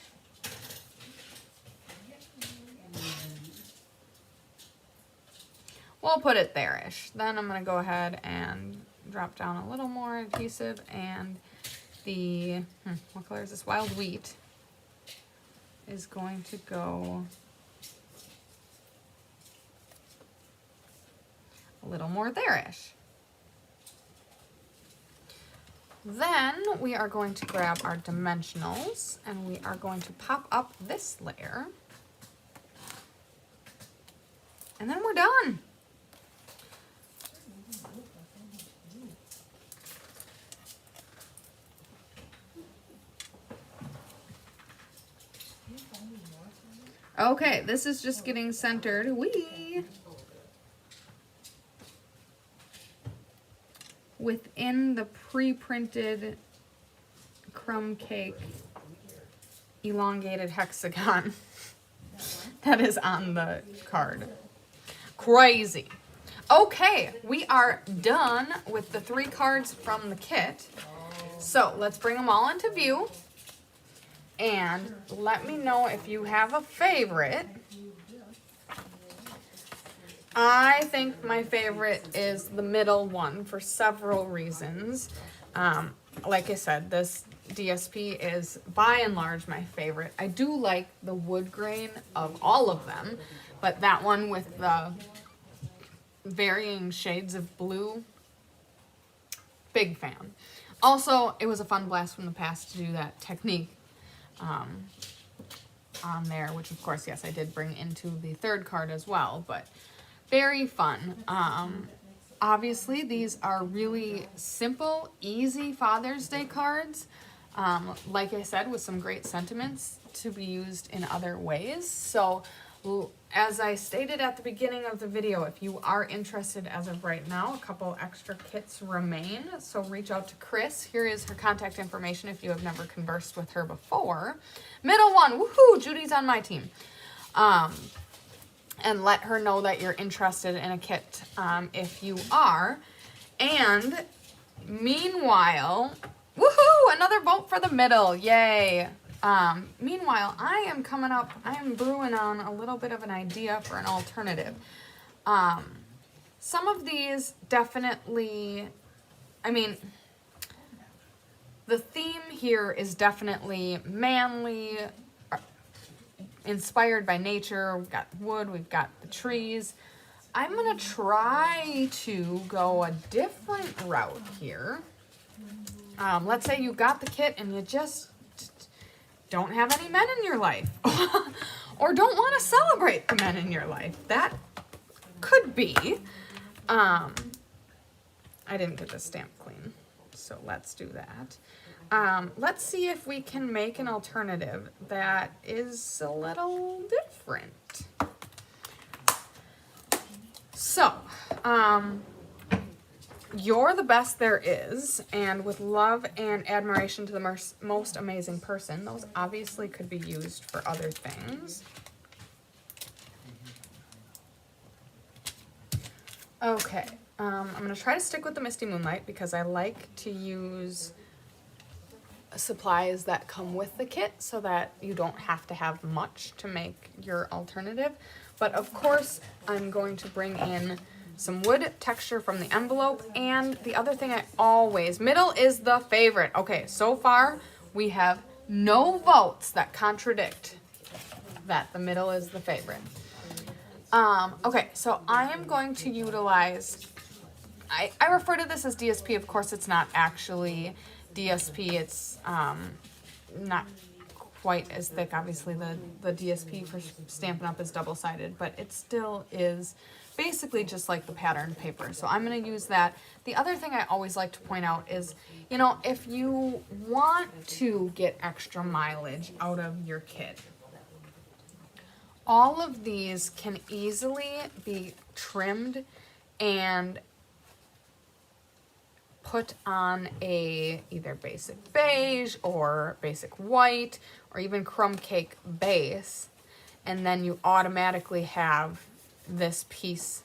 We'll put it there-ish. Then I'm going to go ahead and drop down a little more adhesive, and the, what color is this? Wild wheat is going to go a little more there-ish. Then we are going to grab our dimensionals and we are going to pop up this layer. And then we're done. Okay, this is just getting centered. Within the pre-printed crumb cake elongated hexagon that is on the card. Crazy. Okay, we are done with the 3 cards from the kit. So let's bring them all into view. And let me know if you have a favorite. I think my favorite is the middle one for several reasons. Like I said, this DSP is by and large my favorite. I do like the wood grain of all of them, but that one with the varying shades of blue, big fan. Also, it was a fun blast from the past to do that technique on there, which of course, yes, I did bring into the 3rd card as well, but very fun. Obviously, these are really simple, easy Father's Day cards. Like I said, with some great sentiments to be used in other ways. So, as I stated at the beginning of the video, if you are interested as of right now, a couple extra kits remain. So reach out to Chris. Here is her contact information if you have never conversed with her before. Middle one, woohoo, Judy's on my team. And let her know that you're interested in a kit if you are. And meanwhile, woohoo, another vote for the middle, yay. Meanwhile, I am brewing on a little bit of an idea for an alternative. Some of these definitely, I mean, the theme here is definitely manly, inspired by nature. We've got wood, we've got the trees. I'm gonna try to go a different route here. Let's say you got the kit and you just don't have any men in your life or don't want to celebrate the men in your life. That could be. I didn't get the stamp clean, so let's do that. Let's see if we can make an alternative that is a little different. So, you're the best there is, and with love and admiration to the most amazing person. Those obviously could be used for other things. Okay, I'm going to try to stick with the Misty Moonlight because I like to use supplies that come with the kit so that you don't have to have much to make your alternative. But of course, I'm going to bring in some wood texture from the envelope, and the other thing middle is the favorite. Okay, so far we have no votes that contradict that the middle is the favorite. Okay, so I am going to utilize, I refer to this as DSP. Of course, it's not actually DSP. It's not quite as thick. Obviously, the DSP for Stampin' Up! Is double-sided, but it still is basically just like the patterned paper. So I'm going to use that. The other thing I always like to point out is, you know, if you want to get extra mileage out of your kit, all of these can easily be trimmed and put on a either basic beige or basic white or even crumb cake base, and then you automatically have this piece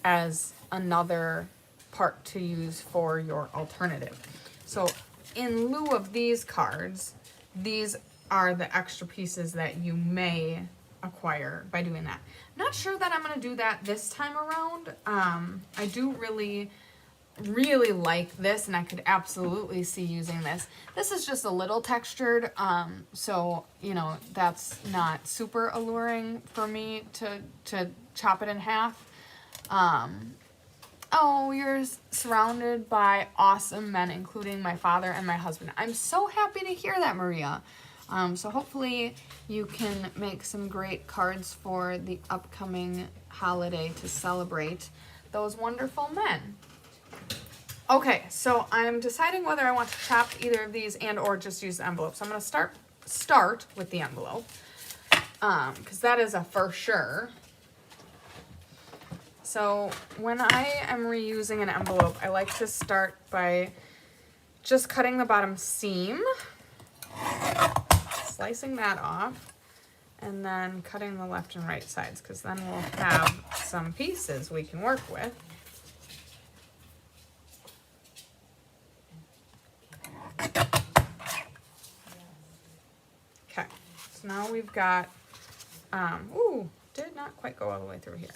as another part to use for your alternative. So in lieu of these cards, these are the extra pieces that you may acquire by doing that. Not sure that I'm going to do that this time around. I do really like this, and I could absolutely see using this. This is just a little textured, so you know, that's not super alluring for me to chop it in half. Oh, you're surrounded by awesome men, including my father and my husband. I'm so happy to hear that, Maria. So hopefully you can make some great cards for the upcoming holiday to celebrate those wonderful men. Okay, so I'm deciding whether I want to chop either of these and or just use the envelope. So I'm going to start with the envelope, because that is a for sure. So when I am reusing an envelope, I like to start by just cutting the bottom seam, slicing that off, and then cutting the left and right sides, because then we'll have some pieces we can work with. Okay, so now we've got, ooh, did not quite go all the way through here.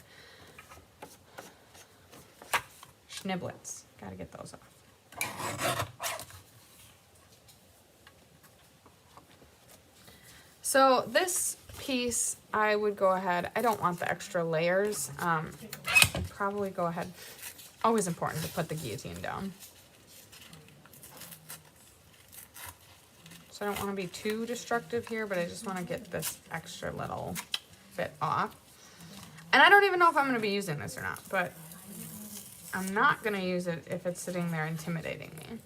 Schniblets, gotta get those off. So this piece, I would go ahead, I don't want the extra layers. I'd probably go ahead, always important to put the guillotine down. So I don't want to be too destructive here, but I just want to get this extra little bit off. And I don't even know if I'm going to be using this or not, but I'm not going to use it if it's sitting there intimidating me.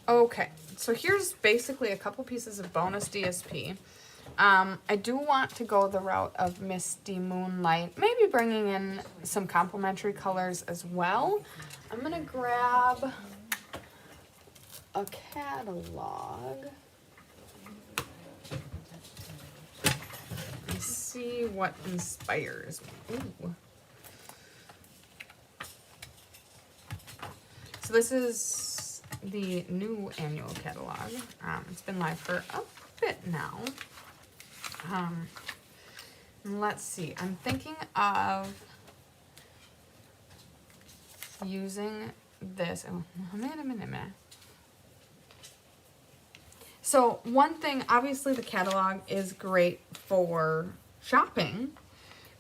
Okay, so here's basically a couple pieces of bonus DSP. I do want to go the route of Misty Moonlight, maybe bringing in some complementary colors as well. I'm gonna grab a catalog and see what inspires me. Ooh. So this is the new annual catalog. It's been live for a bit now. Let's see, I'm thinking of using this. Oh, a minute. So one thing, obviously the catalog is great for shopping,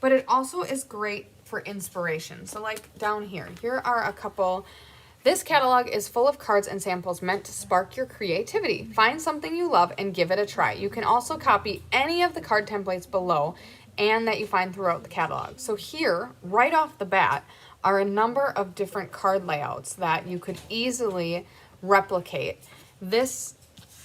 but it also is great for inspiration. So like down here are a couple. This catalog is full of cards and samples meant to spark your creativity. Find something you love and give it a try. You can also copy any of the card templates below and that you find throughout the catalog. So here, right off the bat, are a number of different card layouts that you could easily replicate. This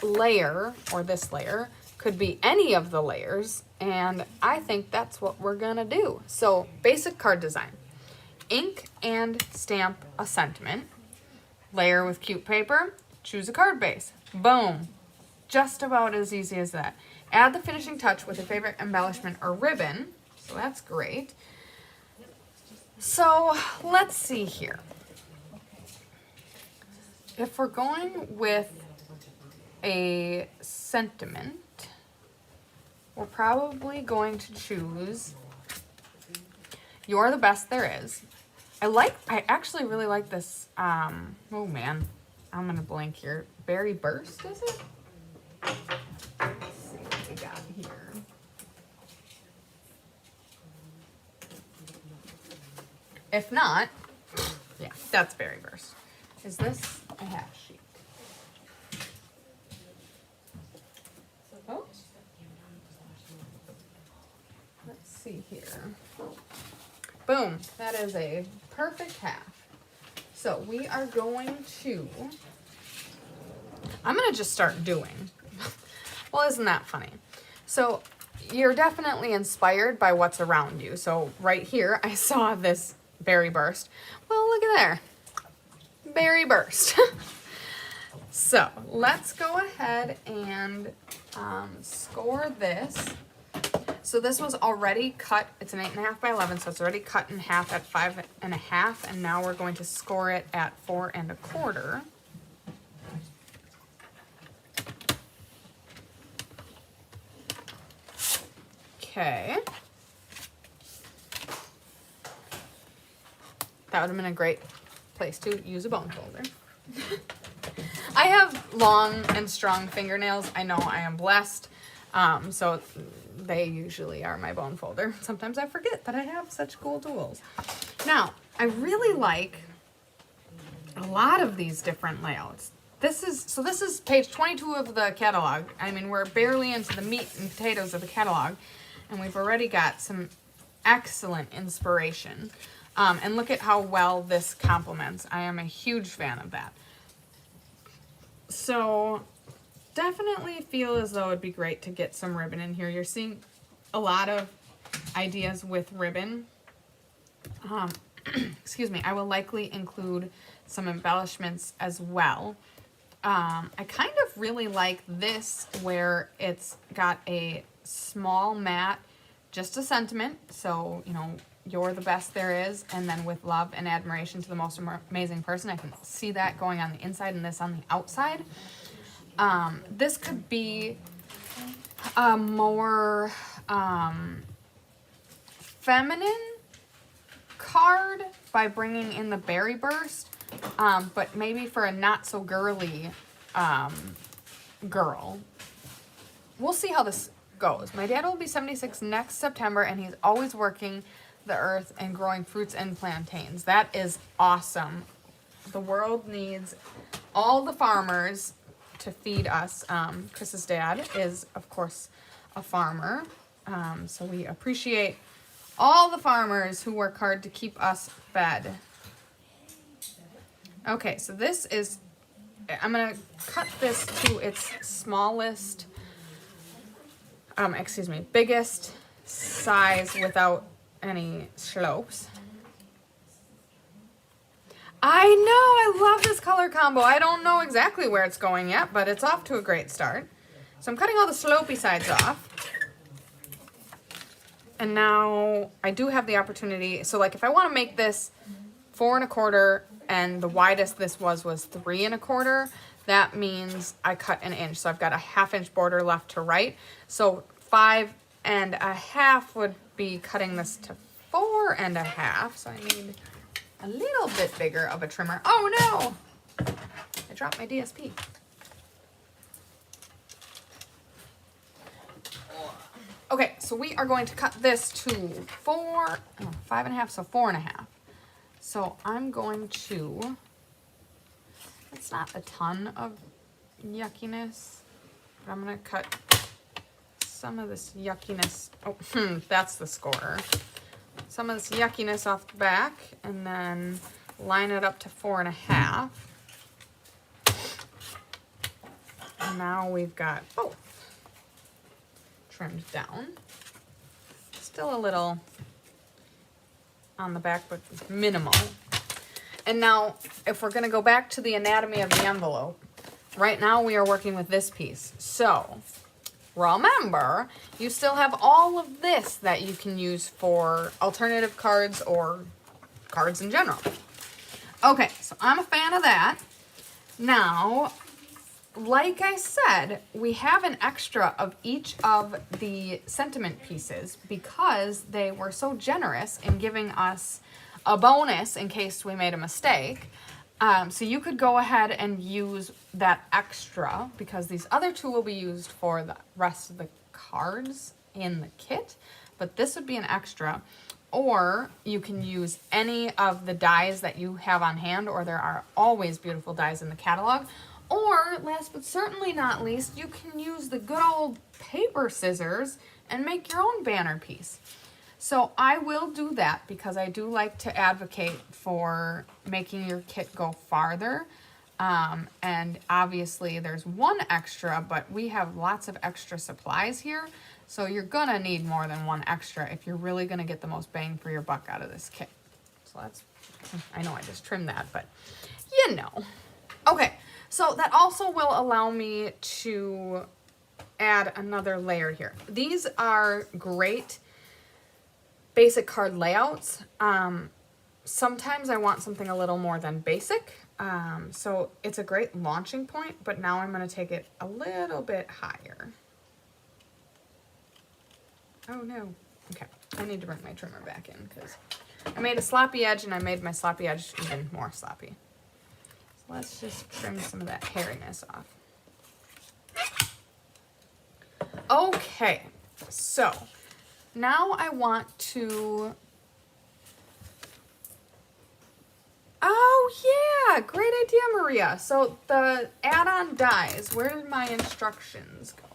layer, or this layer, could be any of the layers, and I think that's what we're gonna do. So, basic card design. Ink and stamp a sentiment. Layer with cute paper, choose a card base. Boom. Just about as easy as that. Add the finishing touch with your favorite embellishment or ribbon. So that's great. So let's see here. If we're going with a sentiment, we're probably going to choose You're the Best There Is. I actually really like this, oh man, I'm gonna blank here. Berry Burst, is it? Let's see what we got here. If not, yeah, that's Berry Burst. Is this a half sheet? Oh. Let's see here. Boom, that is a perfect half. So we are going to, I'm gonna just start doing. Well, isn't that funny? So you're definitely inspired by what's around you. So right here, I saw this Berry Burst. Well, look at there, Berry Burst. So let's go ahead and score this. So this was already cut, it's an 8.5 by 11, so it's already cut in half at 5.5, and now we're going to score it at 4 1/4. Okay. That would have been a great place to use a bone folder. I have long and strong fingernails. I know I am blessed. So they usually are my bone folder. Sometimes I forget that I have such cool tools. Now, I really like a lot of these different layouts. This is page 22 of the catalog. I mean, we're barely into the meat and potatoes of the catalog, and we've already got some excellent inspiration. And look at how well this complements. I am a huge fan of that. So definitely feel as though it'd be great to get some ribbon in here. You're seeing a lot of ideas with ribbon. Excuse me, I will likely include some embellishments as well. I kind of really like this where it's got a small mat, just a sentiment. So, you know, you're the best there is. And then with love and admiration to the most amazing person, I can see that going on the inside and this on the outside. This could be a more feminine card by bringing in the berry burst, but maybe for a not so girly girl. We'll see how this goes. My dad will be 76 next September, and he's always working the earth and growing fruits and plantains. That is awesome. The world needs all the farmers to feed us. Chris's dad is, of course, a farmer, so we appreciate all the farmers who work hard to keep us fed. Okay, so this is, I'm gonna cut this to its smallest, biggest size without any slopes. I know, I love this color combo. I don't know exactly where it's going yet, but it's off to a great start. So I'm cutting all the slopey sides off. And now I do have the opportunity, so like if I want to make this 4 1/4 and the widest this was 3 1/4, that means I cut 1 inch. So I've got a 1/2 inch border left to right. So 5 1/2 would be cutting this to 4 1/2. So I need a little bit bigger of a trimmer. Oh no! I dropped my DSP. Okay, so we are going to cut this to 5 1/2, so 4 1/2. So I'm going to, it's not a ton of yuckiness, but I'm going to cut some of this yuckiness. Oh, that's the score. Some of this yuckiness off the back, and then line it up to 4 1/2. And now we've got both trimmed down. Still a little on the back, but minimal. And now, if we're going to go back to the anatomy of the envelope, right now we are working with this piece. So, remember, you still have all of this that you can use for alternative cards or cards in general. Okay, so I'm a fan of that. Now, like I said, we have an extra of each of the sentiment pieces because they were so generous in giving us a bonus in case we made a mistake. So you could go ahead and use that extra because these other two will be used for the rest of the cards in the kit, but this would be an extra. Or you can use any of the dies that you have on hand, or there are always beautiful dies in the catalog. Or, last but certainly not least, you can use the good old paper scissors and make your own banner piece. So I will do that because I do like to advocate for making your kit go farther. And obviously there's one extra, but we have lots of extra supplies here. So you're gonna need more than one extra if you're really gonna get the most bang for your buck out of this kit. So that's, I know I just trimmed that, but you know. Okay. So that also will allow me to add another layer here. These are great basic card layouts. Sometimes I want something a little more than basic. So it's a great launching point, but now I'm going to take it a little bit higher. Oh no. Okay, I need to bring my trimmer back in because I made a sloppy edge and I made my sloppy edge even more sloppy. Let's just trim some of that hairiness off. Okay, so now I want to, oh yeah, great idea, Maria. So the add-on dies, where did my instructions go?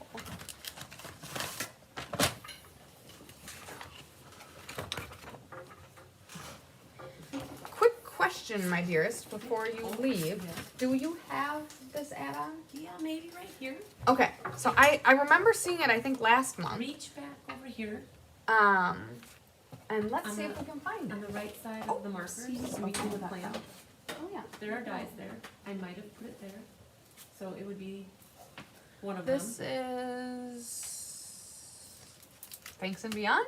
Question, my dearest, before you leave, do you have this add-on? Yeah, maybe right here. Okay, so I remember seeing it, I think, last month. Reach back over here. And let's see if we can find On it. the right side of the markers, we can plan. Oh yeah. There are dies there. I might have put it there. So it would be one of This them. is Thanks and Beyond.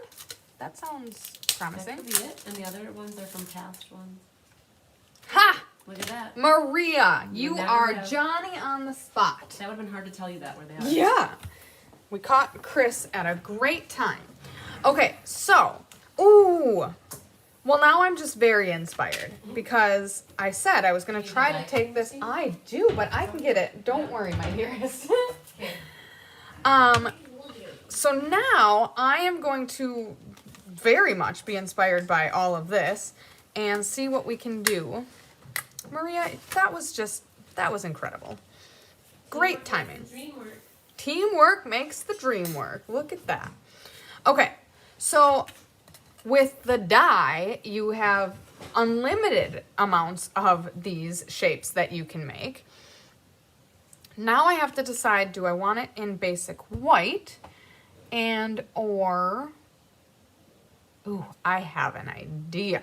That sounds That promising. could be it. And the other ones are from past ones. Ha! Look at that. Maria, you never are have- Johnny on the spot. That would have been hard to tell you that where they are. Yeah. We caught Chris at a great time. Okay, so, ooh. Well, now I'm just very inspired because I said I was going to You try like to take this. it? I do, but I can get it. Don't worry, my dearest. Okay. So now I am going to very much be inspired by all of this and see what we can do. Maria, that was incredible. Great timing. Dream work. Teamwork makes the dream work. Look at that. Okay, so with the die, you have unlimited amounts of these shapes that you can make. Now I have to decide, do I want it in basic white and or, ooh, I have an idea.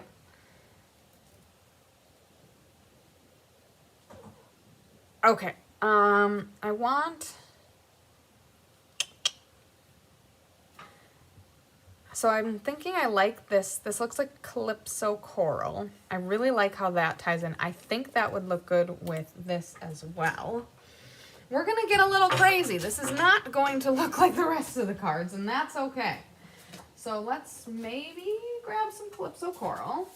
Okay, I want, so I'm thinking I like this. This looks like Calypso Coral. I really like how that ties in. I think that would look good with this as well. We're gonna get a little crazy. This is not going to look like the rest of the cards, and that's okay. So let's maybe grab some Calypso Coral.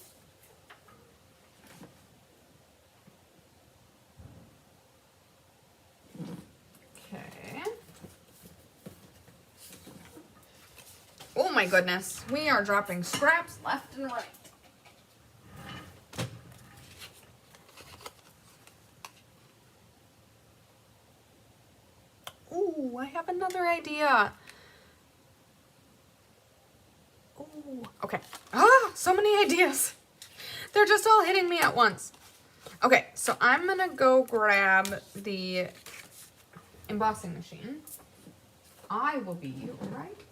Okay. Oh my goodness. We are dropping scraps left and right. Ooh, I have another idea. Ooh, okay. Ah, so many ideas. They're just all hitting me at once. Okay, so I'm gonna go grab the embossing machine. I will be right back.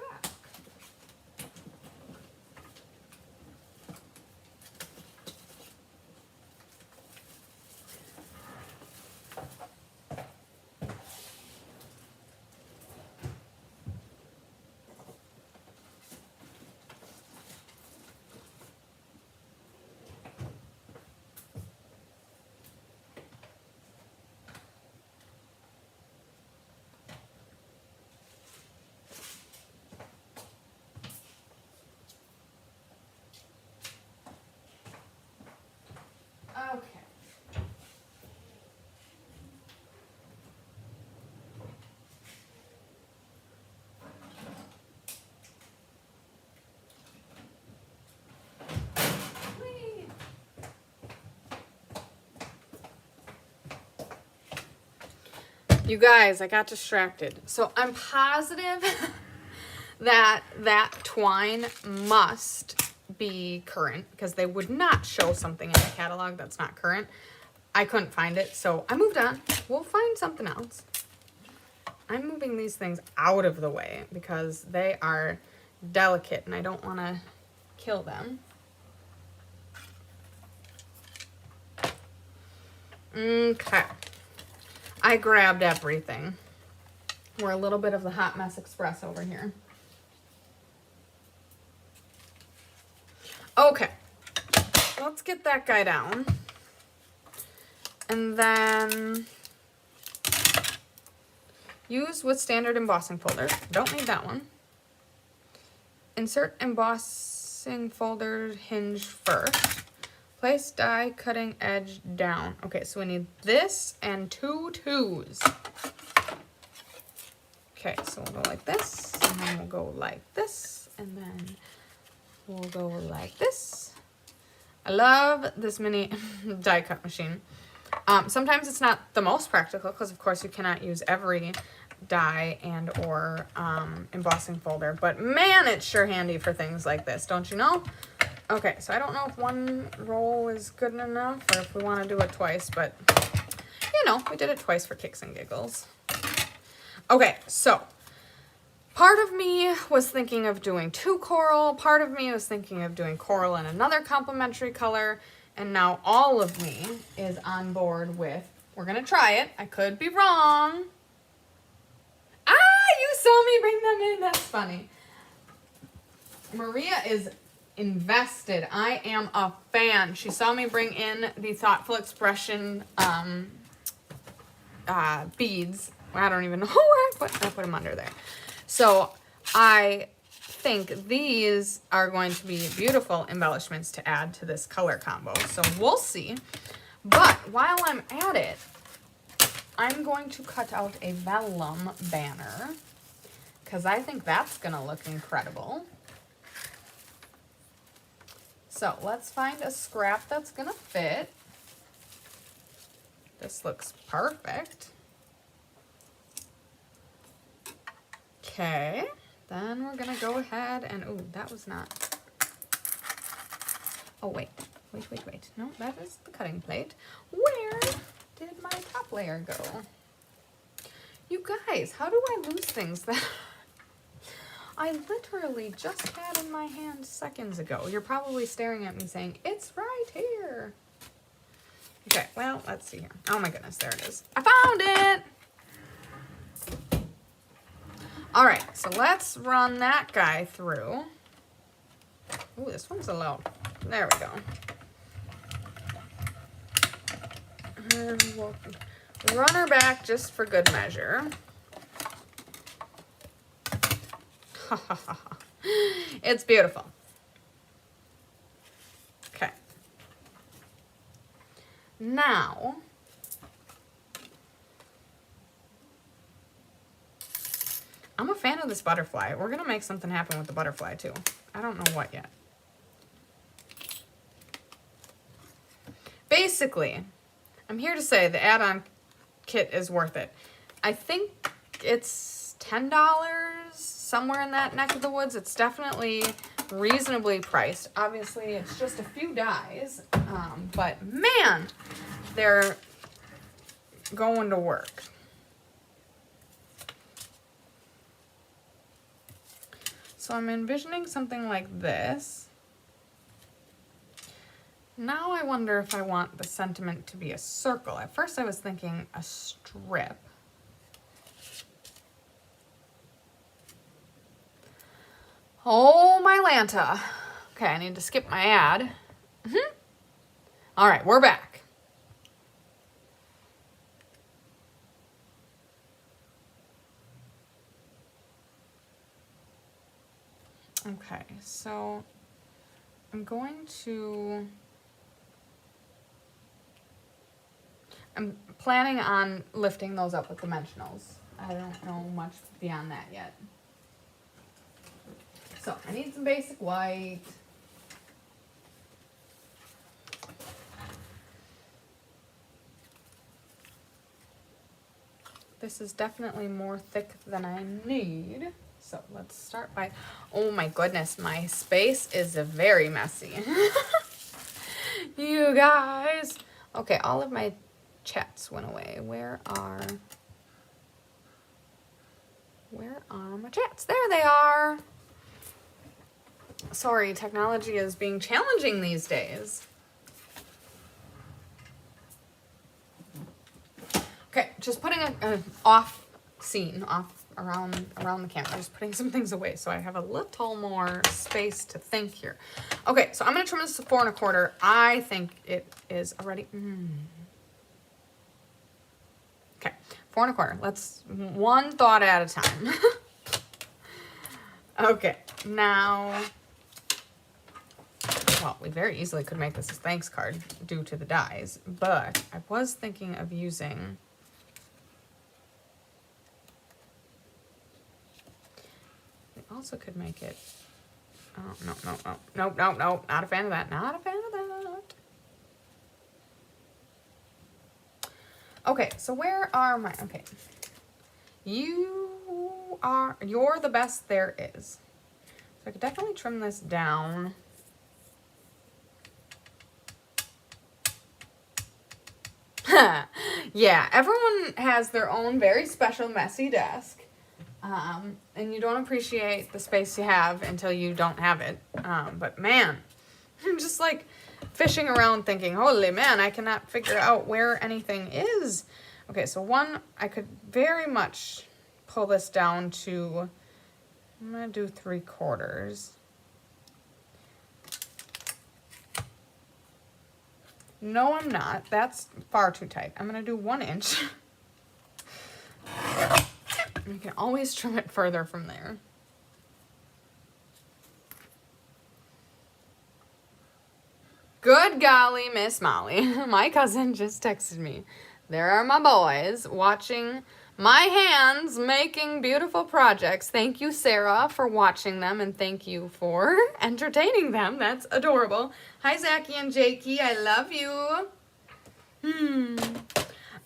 Okay. Whee! You guys, I got distracted. So I'm positive that that twine must be current because they would not show something in the catalog that's not current. I couldn't find it, so I moved on. We'll find something else. I'm moving these things out of the way because they are delicate and I don't want to kill them. Okay. I grabbed everything. We're a little bit of the Hot Mess Express over here. Okay. Let's get that guy down. And then use with standard embossing folder. Don't need that one. Insert embossing folder hinge first. Place die cutting edge down. Okay, so we need this and 2 2s. Okay, so we'll go like this, and then we'll go like this, and then we'll go like this. I love this mini die cut machine. Sometimes it's not the most practical because of course you cannot use every die and or embossing folder, but man, it's sure handy for things like this, don't you know? Okay, so I don't know if one roll is good enough or if we want to do it twice, but you know, we did it twice for kicks and giggles. Okay, so part of me was thinking of doing 2 coral, part of me was thinking of doing coral and another complementary color, and now all of me is on board with We're gonna try it. I could be wrong. Ah, you saw me bring them in. That's funny. Maria is invested. I am a fan. She saw me bring in the Thoughtful Expression beads. I don't even know where I put them under there. So I think these are going to be beautiful embellishments to add to this color combo. So we'll see. But while I'm at it, I'm going to cut out a vellum banner because I think that's going to look incredible. So let's find a scrap that's going to fit. This looks perfect. Okay, then we're going to go ahead and, ooh, that was not, oh, wait. No, that is the cutting plate. Where did my top layer go? You guys, how do I lose things that I literally just had in my hand seconds ago? You're probably staring at me saying, it's right here. Okay, well, let's see here. Oh my goodness, there it is. I found it! All right, so let's run that guy through. Ooh, this one's a little, there we go. And we'll run her back just for good measure. It's beautiful. Okay. Now, I'm a fan of this butterfly. We're going to make something happen with the butterfly too. I don't know what yet. Basically, I'm here to say the add-on kit is worth it. I think it's $10, somewhere in that neck of the woods. It's definitely reasonably priced. Obviously, it's just a few dies, but man, they're going to work. So I'm envisioning something like this. Now I wonder if I want the sentiment to be a circle. At first I was thinking a strip. Oh my Lanta. Okay, I need to skip my ad. All right, we're back. Okay, so I'm planning on lifting those up with dimensionals. I don't know much beyond that yet. So I need some basic white. This is definitely more thick than I need. So let's start by, oh my goodness, my space is very messy. You guys. Okay, all of my chats went away. Where are my chats? There they are. Sorry, technology is being challenging these days. Okay, just putting an off scene, around the camera, just putting some things away so I have a little more space to think here. Okay, so I'm gonna trim this to 4 1/4. I think it is already, Okay, 4 1/4. Let's one thought at a time. Okay, now, well, we very easily could make this a thanks card due to the dies, but I was thinking of using also could make it, oh, no, not a fan of that, not a fan of that. Okay, so where are my, okay, you're the best there is. So I could definitely trim this down. Yeah, everyone has their own very special messy desk. And you don't appreciate the space you have until you don't have it. But man, just like fishing around thinking, holy man, I cannot figure out where anything is. Okay, so one, I could very much pull this down to, I'm gonna do 3/4. No, I'm not. That's far too tight. I'm gonna do 1 inch. You can always trim it further from there. Good golly, Miss Molly. My cousin just texted me. There are my boys watching my hands making beautiful projects. Thank you, Sarah, for watching them, and thank you for entertaining them. That's adorable. Hi, Zachy and Jakey. I love you.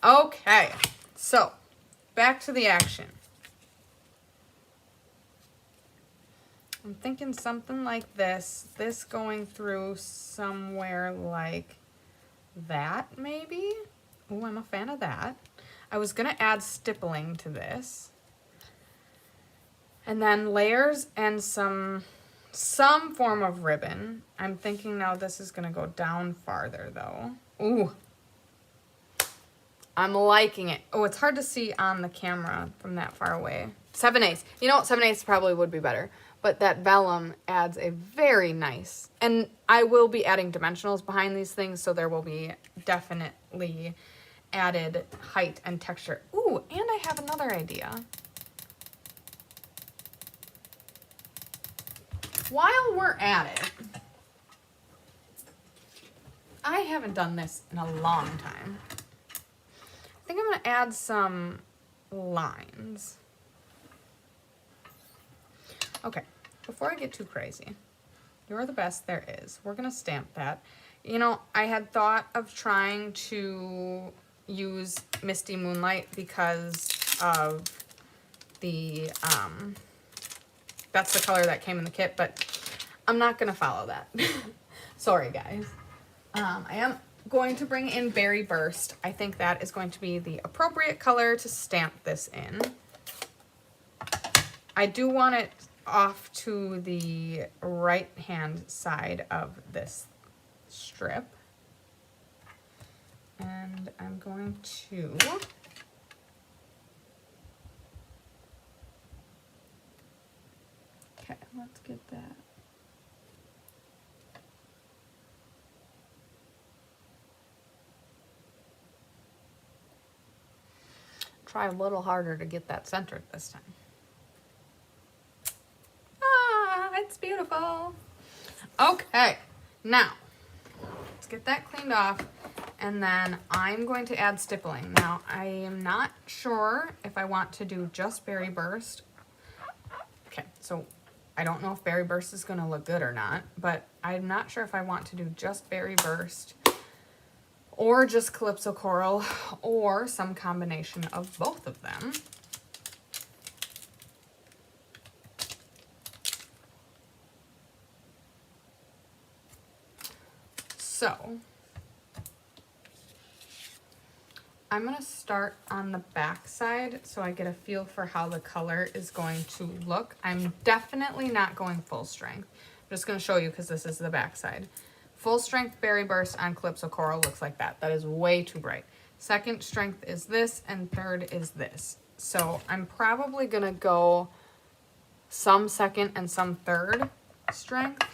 Okay, so back to the action. I'm thinking something like this. This going through somewhere like that, maybe? Oh, I'm a fan of that. I was going to add stippling to this. And then layers and some form of ribbon. I'm thinking now this is going to go down farther, though. Ooh. I'm liking it. Oh, it's hard to see on the camera from that far away. 7/8. You know what? 7/8 probably would be better. But that vellum adds a very nice, and I will be adding dimensionals behind these things, so there will be definitely added height and texture. Ooh, and I have another idea. While we're at it, I haven't done this in a long time. I think I'm going to add some lines. Okay, before I get too crazy, you're the best there is. We're going to stamp that. You know, I had thought of trying to use Misty Moonlight because of the, that's the color that came in the kit, but I'm not going to follow that. Sorry, guys. I am going to bring in Berry Burst. I think that is going to be the appropriate color to stamp this in. I do want it off to the right hand side of this strip, and I'm going to okay, let's get that. Try a little harder to get that centered this time. It's beautiful. Okay, now let's get that cleaned off, and then I'm going to add stippling. Now I am not sure if I want to do just Berry Burst. Okay, so I don't know if Berry Burst is going to look good or not, but I'm not sure if I want to do just Berry Burst or just Calypso Coral or some combination of both of them. So, I'm going to start on the back side so I get a feel for how the color is going to look. I'm definitely not going full strength. I'm just going to show you because this is the back side. Full strength Berry Burst on Calypso Coral looks like that. That is way too bright. Second strength is this, and third is this. So I'm probably going to go some second and some third strength.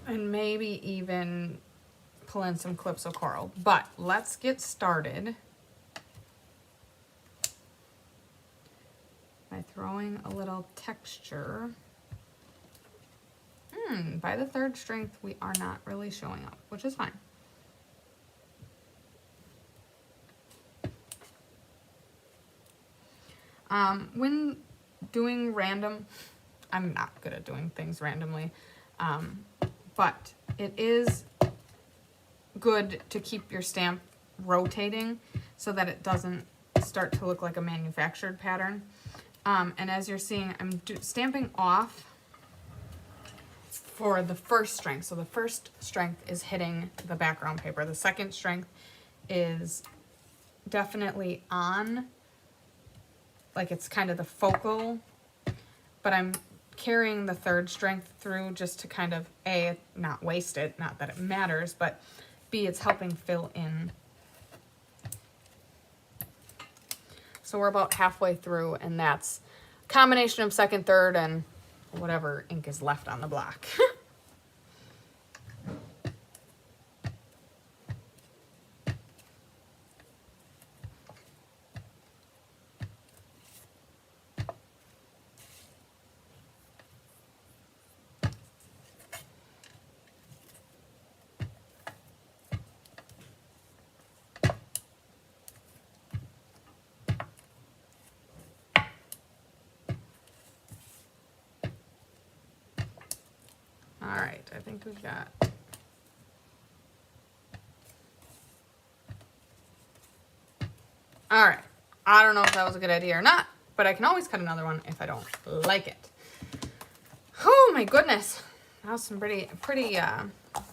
And maybe even pull in some Calypso Coral. But let's get started by throwing a little texture. By the third strength, we are not really showing up, which is fine. When doing random, I'm not good at doing things randomly. But it is good to keep your stamp rotating so that it doesn't start to look like a manufactured pattern. And as you're seeing, I'm stamping off for the first strength. So the first strength is hitting the background paper. The second strength is definitely on, like it's kind of the focal, but I'm carrying the third strength through just to kind of A, not waste it, not that it matters, but B, it's helping fill in. So we're about halfway through, and that's a combination of second, third, and whatever ink is left on the block. All right, I think we've got. All right, I don't know if that was a good idea or not, but I can always cut another one if I don't like it. Oh my goodness, that was some pretty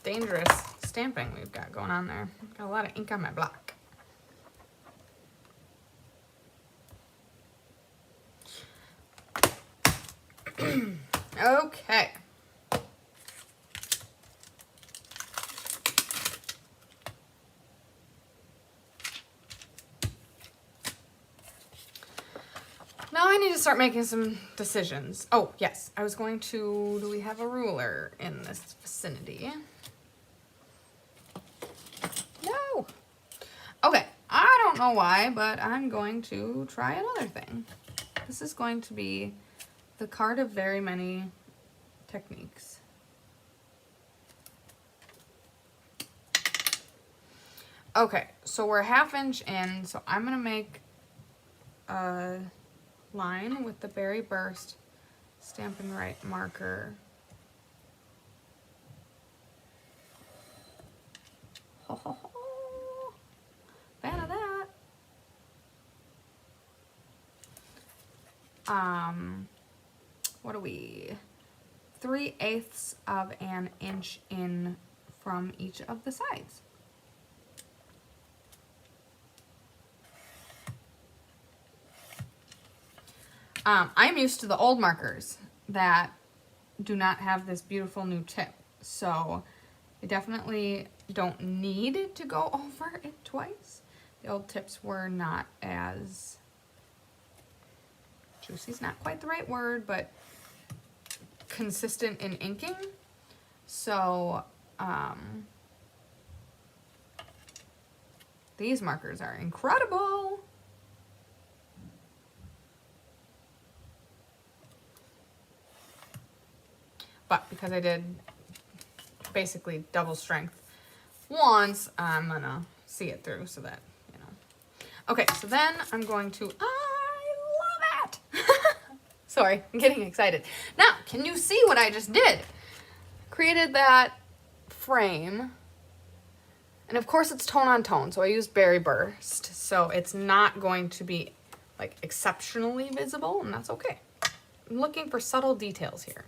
dangerous stamping we've got going on there. Got a lot of ink on my block. Okay. Now I need to start making some decisions. Oh, yes. I was going to... Do we have a ruler in this vicinity? No. Okay. I don't know why, but I'm going to try another thing. This is going to be the card of very many techniques. Okay, so we're 1/2 inch in, so I'm going to make a line with the Berry Burst Stampin' Right marker. Ho, ho, ho. Fan of that. What are we? 3/8 of an inch in from each of the sides. I'm used to the old markers that do not have this beautiful new tip, so I definitely don't need to go over it twice. The old tips were not as juicy, is not quite the right word, but consistent in inking. So these markers are incredible. But because I did basically double strength once, I'm gonna see it through so that, you know. Okay, so then I'm going to, I love it! Sorry, I'm getting excited. Now, can you see what I just did? Created that frame. And of course it's tone on tone, so I used Berry Burst. So it's not going to be like exceptionally visible, and that's okay. I'm looking for subtle details here.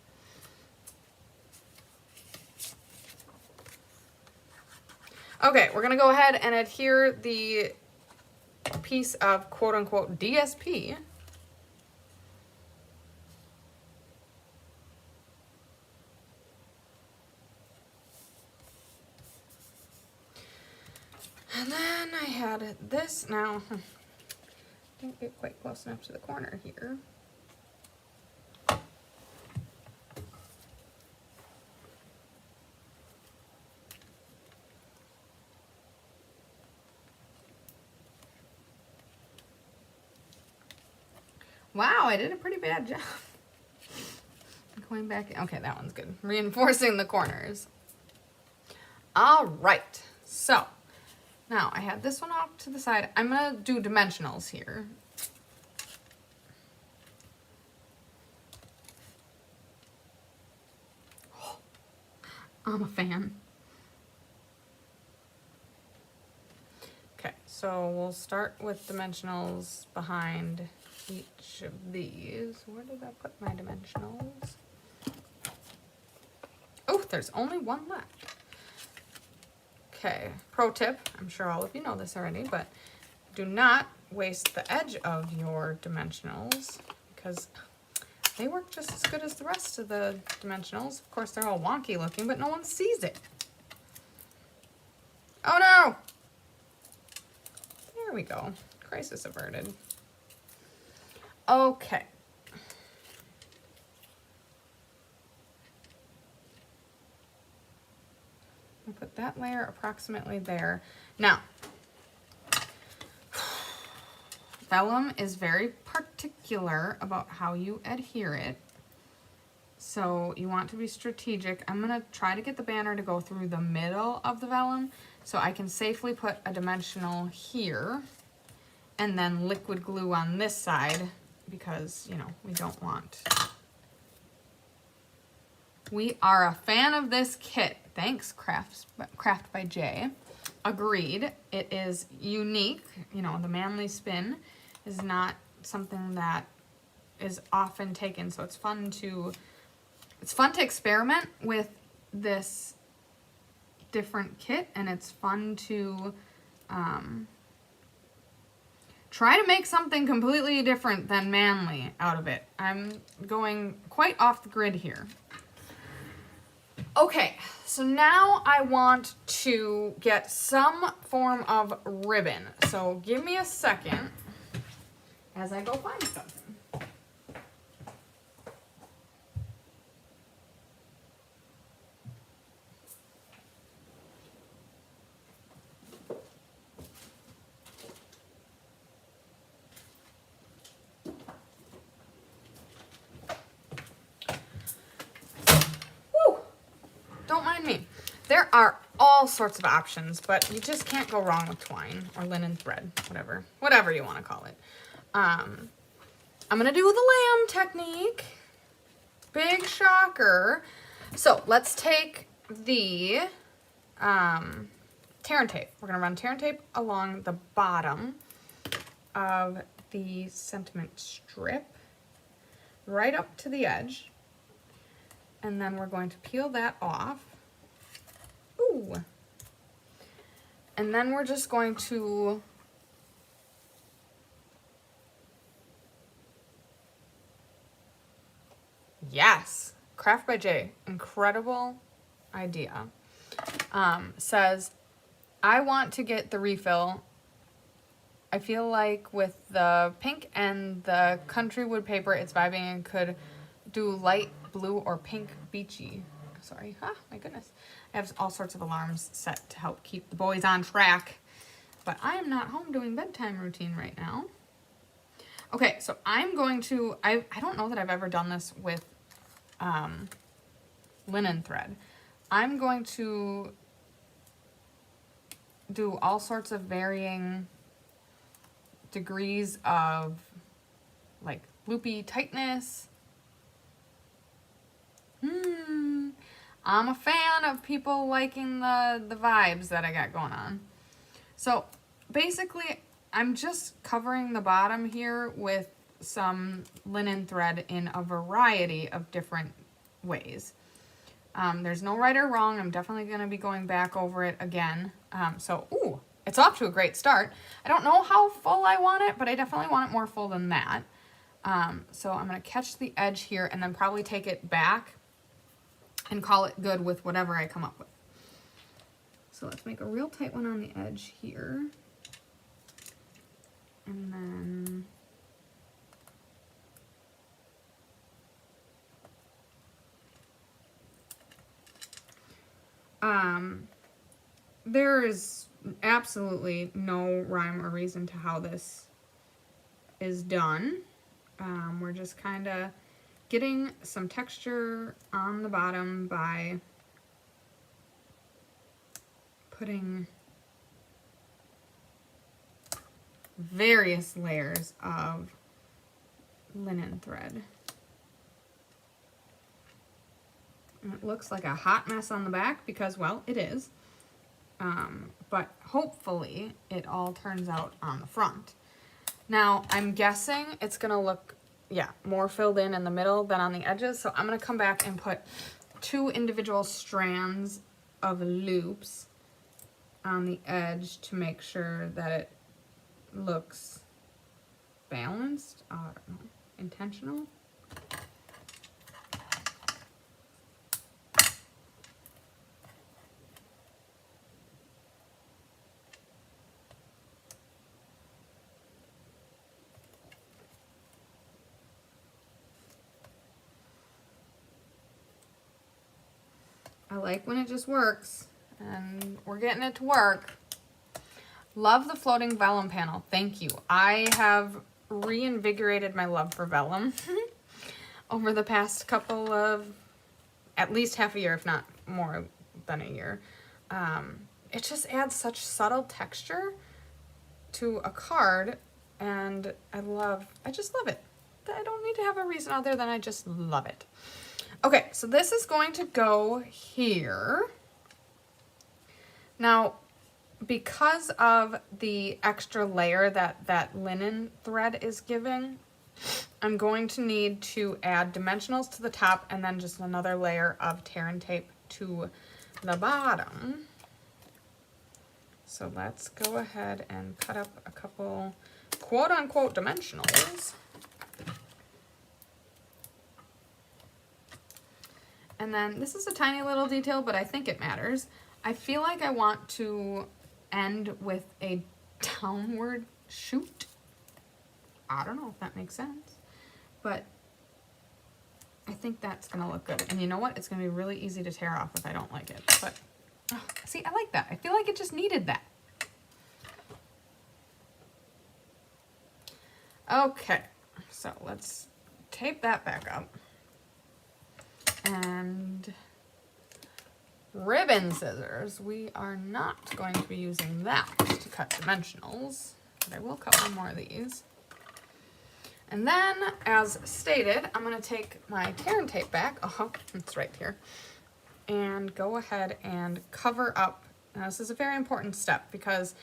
Okay, we're gonna go ahead and adhere the piece of quote-unquote DSP. And then I had this now. Don't get quite close enough to the corner here. Wow, I did a pretty bad job. Going back, okay, that one's good. Reinforcing the corners. All right, so now I have this one off to the side. I'm gonna do dimensionals here. Oh, I'm a fan. Okay, so we'll start with dimensionals behind each of these. Where did I put my dimensionals? Oh, there's only one left. Okay, pro tip, I'm sure all of you know this already, but do not waste the edge of your dimensionals because they work just as good as the rest of the dimensionals. Of course, they're all wonky looking, but no one sees it. Oh no! There we go. Crisis averted. Okay. I'll put that layer approximately there. Now, vellum is very particular about how you adhere it. So you want to be strategic. I'm going to try to get the banner to go through the middle of the vellum so I can safely put a dimensional here and then liquid glue on this side because, you know, we don't want. We are a fan of this kit. Thanks, Craft by Jay. Agreed. It is unique. You know, the manly spin is not something that is often taken, so it's fun to experiment with this different kit, and it's fun to try to make something completely different than manly out of it. I'm going quite off the grid here. Okay, so now I want to get some form of ribbon. So give me a second as I go find something. Don't mind me. There are all sorts of options, but you just can't go wrong with twine or linen thread, whatever you want to call it. I'm gonna do the lamb technique. Big shocker. So let's take the tear and tape. We're gonna run tear and tape along the bottom of the sentiment strip, right up to the edge. And then we're going to peel that off. Ooh. And then we're just going to yes, Craft by Jay, incredible idea. Says, I want to get the refill. I feel like with the pink and the country wood paper, it's vibing and could do light blue or pink beachy. Sorry, my goodness. I have all sorts of alarms set to help keep the boys on track, but I am not home doing bedtime routine right now. Okay, so I'm going to, I don't know that I've ever done this with linen thread. I'm going to do all sorts of varying degrees of like loopy tightness. I'm a fan of people liking the vibes that I got going on. So basically, I'm just covering the bottom here with some linen thread in a variety of different ways. There's no right or wrong. I'm definitely going to be going back over it again. Ooh, it's off to a great start. I don't know how full I want it, but I definitely want it more full than that. So I'm going to catch the edge here and then probably take it back and call it good with whatever I come up with. So let's make a real tight one on the edge here. And then there is absolutely no rhyme or reason to how this is done. We're just kind of getting some texture on the bottom by putting various layers of linen thread. And it looks like a hot mess on the back because, well, it is. But hopefully it all turns out on the front. Now, I'm guessing it's going to look, yeah, more filled in the middle than on the edges. So I'm going to come back and put 2 individual strands of loops on the edge to make sure that it looks balanced. I don't know, intentional. I like when it just works, and we're getting it to work. Love the floating vellum panel. Thank you. I have reinvigorated my love for vellum over the past couple of, at least half a year, if not more than a year. It just adds such subtle texture to a card, and I just love it. I don't need to have a reason other than I just love it. Okay, so this is going to go here. Now, because of the extra layer that linen thread is giving, I'm going to need to add dimensionals to the top and then just another layer of tear and tape to the bottom. So let's go ahead and cut up a couple quote-unquote dimensionals. And then this is a tiny little detail, but I think it matters. I feel like I want to end with a downward shoot. I don't know if that makes sense, but I think that's gonna look good. And you know what? It's gonna be really easy to tear off if I don't like it. But oh, see, I like that. I feel like it just needed that. Okay, so let's tape that back up. And ribbon scissors. We are not going to be using that to cut dimensionals, but I will cut one more of these. And then, as stated, I'm going to take my tear and tape back. Oh, it's right here. And go ahead and cover up. Now, this is a very important step because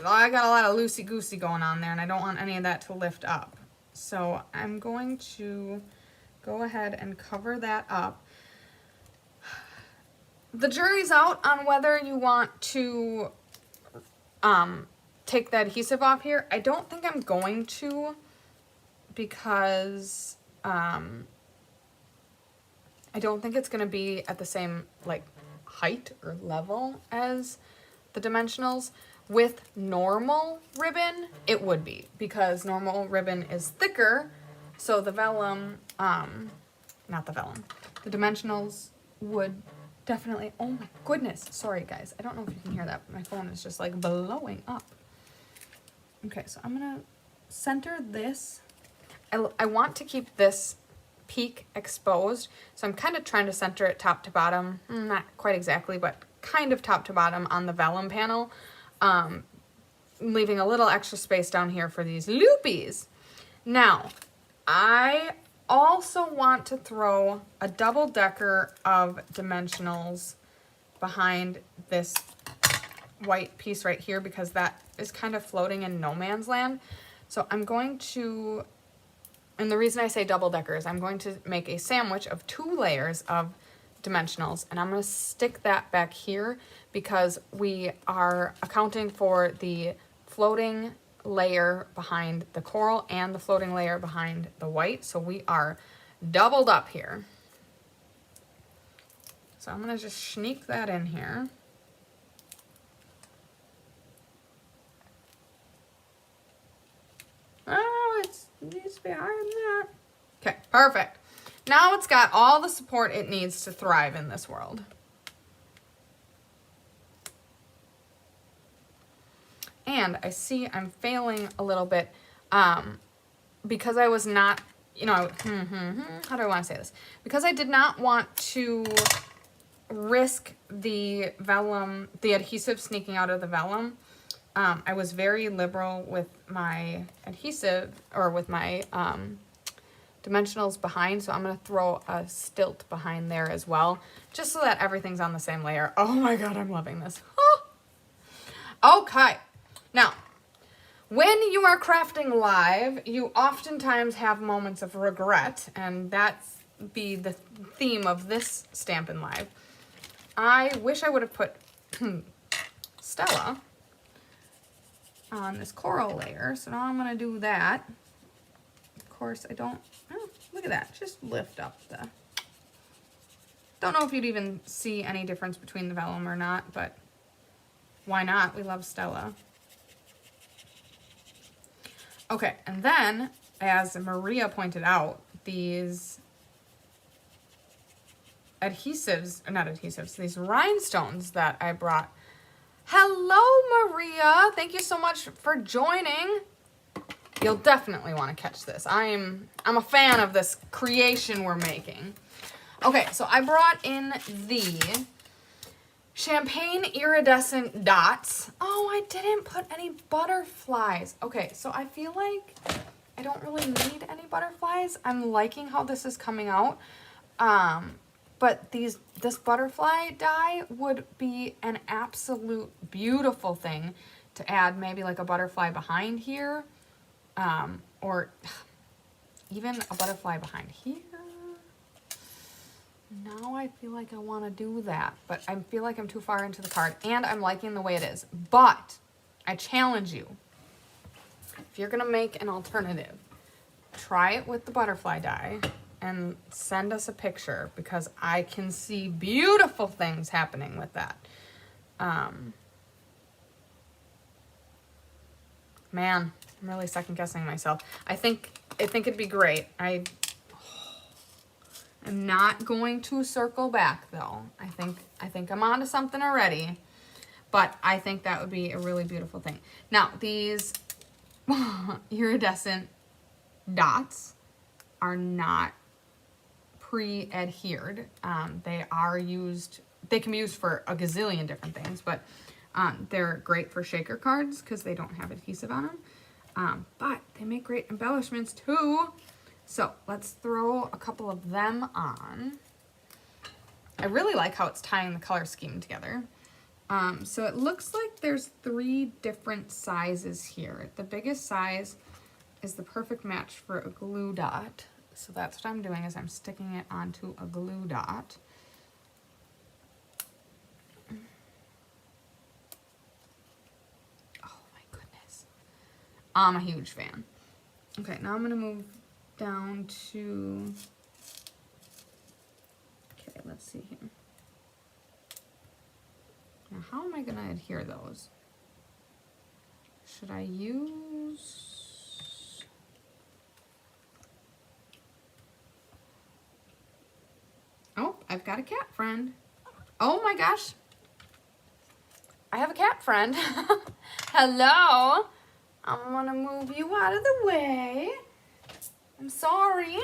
I got a lot of loosey-goosey going on there, and I don't want any of that to lift up. So I'm going to go ahead and cover that up. The jury's out on whether you want to take the adhesive off here. I don't think I'm going to, because I don't think it's going to be at the same like height or level as the dimensionals. With normal ribbon, it would be, because normal ribbon is thicker, so the vellum, not the vellum, the dimensionals would definitely, oh my goodness, sorry guys, I don't know if you can hear that, but my phone is just like blowing up. Okay, so I'm gonna center this. I want to keep this peak exposed, so I'm kind of trying to center it top to bottom, not quite exactly, but kind of top to bottom on the vellum panel, leaving a little extra space down here for these loopies. Now, I also want to throw a double-decker of dimensionals behind this white piece right here, because that is kind of floating in no man's land. So I'm going to, and the reason I say double-decker is I'm going to make a sandwich of 2 layers of dimensionals, and I'm going to stick that back here because we are accounting for the floating layer behind the coral and the floating layer behind the white, so we are doubled up here. So I'm going to just sneak that in here. Oh, it needs to be higher than that. Okay, perfect. Now it's got all the support it needs to thrive in this world. And I see I'm failing a little bit because I was not, you know, how do I want to say this? Because I did not want to risk the vellum, the adhesive sneaking out of the vellum. I was very liberal with my adhesive, or with my dimensionals behind, so I'm going to throw a stilt behind there as well, just so that everything's on the same layer. Oh my god, I'm loving this. Oh. Okay. Now, when you are crafting live, you oftentimes have moments of regret, and that's be the theme of this Stampin' Live. I wish I would have put Stella on this coral layer, so now I'm going to do that. Of course, I don't, oh, look at that, just lift up the, don't know if you'd even see any difference between the vellum or not, but why not? We love Stella. Okay, and then, as Maria pointed out, these adhesives, not adhesives, these rhinestones that I brought. Hello, Maria. Thank you so much for joining. You'll definitely want to catch this. I'm a fan of this creation we're making. Okay, so I brought in the champagne iridescent dots. Oh, I didn't put any butterflies. Okay, so I feel like I don't really need any butterflies. I'm liking how this is coming out. But this butterfly die would be an absolute beautiful thing to add, maybe like a butterfly behind here, or even a butterfly behind here. Now I feel like I want to do that, but I feel like I'm too far into the card, and I'm liking the way it is. But I challenge you, if you're going to make an alternative, try it with the butterfly die and send us a picture, because I can see beautiful things happening with that. Man, I'm really second guessing myself. I think it'd be great. I'm not going to circle back though. I think I'm onto something already, but I think that would be a really beautiful thing. Now, these iridescent dots are not pre-adhered. They can be used for a gazillion different things, but they're great for shaker cards because they don't have adhesive on them. But they make great embellishments too. So let's throw a couple of them on. I really like how it's tying the color scheme together. So it looks like there's 3 different sizes here. The biggest size is the perfect match for a glue dot. So that's what I'm doing, is I'm sticking it onto a glue dot. Oh my goodness. I'm a huge fan. Okay, now I'm going to move down to, okay, let's see here. Now, how am I going to adhere those? Should I use... Oh, I've got a cat friend. Oh my gosh. I have a cat friend. Hello. I'm gonna move you out of the way. I'm sorry.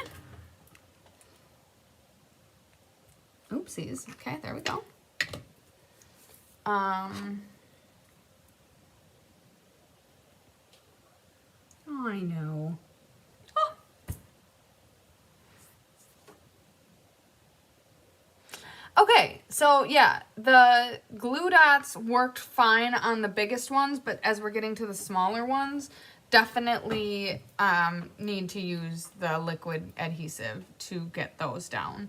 Oopsies. Okay, there we go. Oh, I know. Oh. Okay, so yeah, the glue dots worked fine on the biggest ones, but as we're getting to the smaller ones, definitely need to use the liquid adhesive to get those down.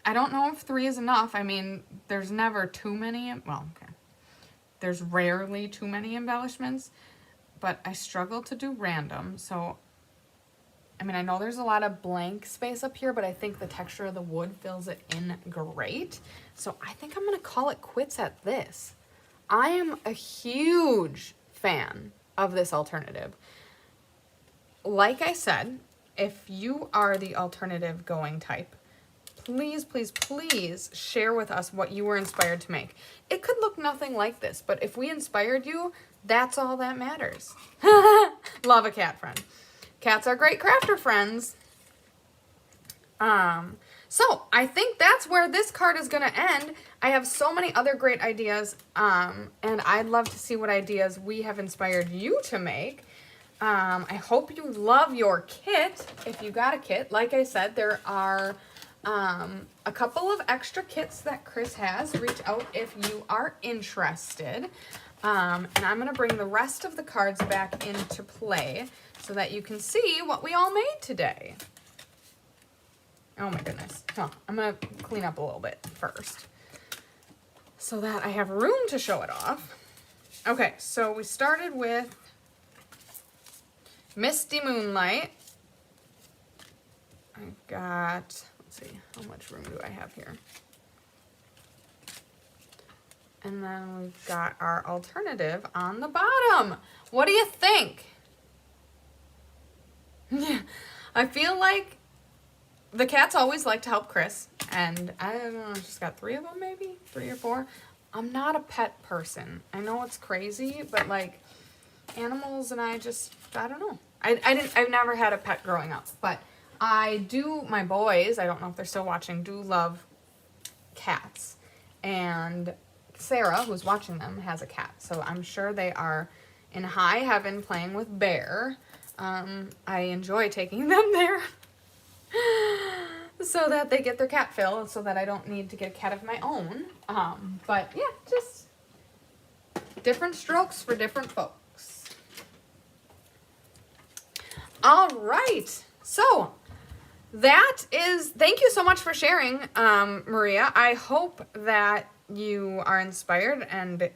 I don't know if 3 is enough. I mean, there's never too many, well, okay. There's rarely too many embellishments, but I struggle to do random, so I mean, I know there's a lot of blank space up here, but I think the texture of the wood fills it in great. So I think I'm going to call it quits at this. I am a huge fan of this alternative. Like I said, if you are the alternative going type, please, please, please share with us what you were inspired to make. It could look nothing like this, but if we inspired you, that's all that matters. Love a cat friend. Cats are great crafter friends. So I think that's where this card is going to end. I have so many other great ideas, and I'd love to see what ideas we have inspired you to make. I hope you love your kit. If you got a kit, like I said, there are a couple of extra kits that Chris has. Reach out if you are interested. And I'm going to bring the rest of the cards back into play so that you can see what we all made today. Oh my goodness. Well, I'm going to clean up a little bit first so that I have room to show it off. Okay, so we started with Misty Moonlight. I've got, let's see, how much room do I have here? And then we've got our alternative on the bottom. What do you think? Yeah, I feel like the cats always like to help Chris, and I don't know, she's got 3 of them, maybe 3 or 4. I'm not a pet person. I know it's crazy, but like animals, and I don't know. I've never had a pet growing up, but I do. My boys, I don't know if they're still watching, do love cats, and Sarah, who's watching them, has a cat, so I'm sure they are in high heaven playing with Bear. I enjoy taking them there so that they get their cat fill, so that I don't need to get a cat of my own. But yeah, just different strokes for different folks. All right, so thank you so much for sharing, Maria. I hope that you are inspired and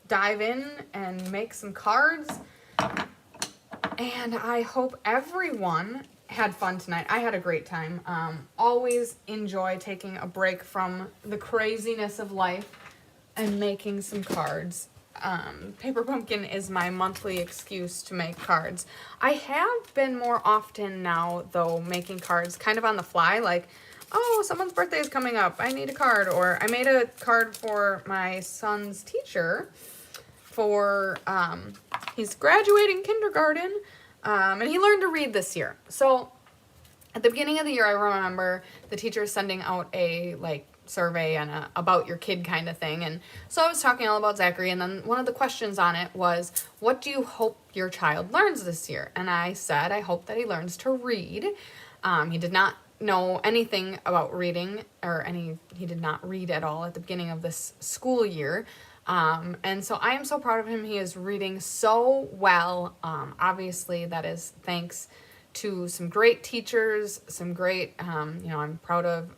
dive in and make some cards. And I hope everyone had fun tonight. I had a great time. Always enjoy taking a break from the craziness of life and making some cards. Paper Pumpkin is my monthly excuse to make cards. I have been more often now, though, making cards kind of on the fly, like, oh, someone's birthday is coming up, I need a card. Or I made a card for my son's teacher for, he's graduating kindergarten, and he learned to read this year. So at the beginning of the year, I remember the teacher sending out a, like, survey and a about your kid kind of thing. And so I was talking all about Zachary, and then one of the questions on it was, what do you hope your child learns this year? And I said, I hope that he learns to read. He did not know anything about reading, he did not read at all at the beginning of this school year. And so I am so proud of him. He is reading so well. Obviously that is thanks to some great teachers, some great, I'm proud of,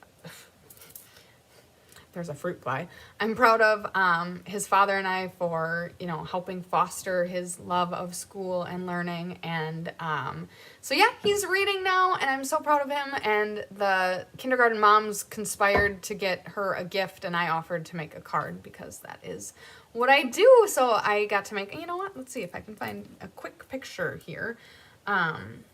there's a fruit fly. I'm proud of his father and I for, helping foster his love of school and learning. And so yeah, he's reading now, and I'm so proud of him. And the kindergarten moms conspired to get her a gift, and I offered to make a card because that is what I do. So I got to make, you know what? Let's see if I can find a quick picture here. I've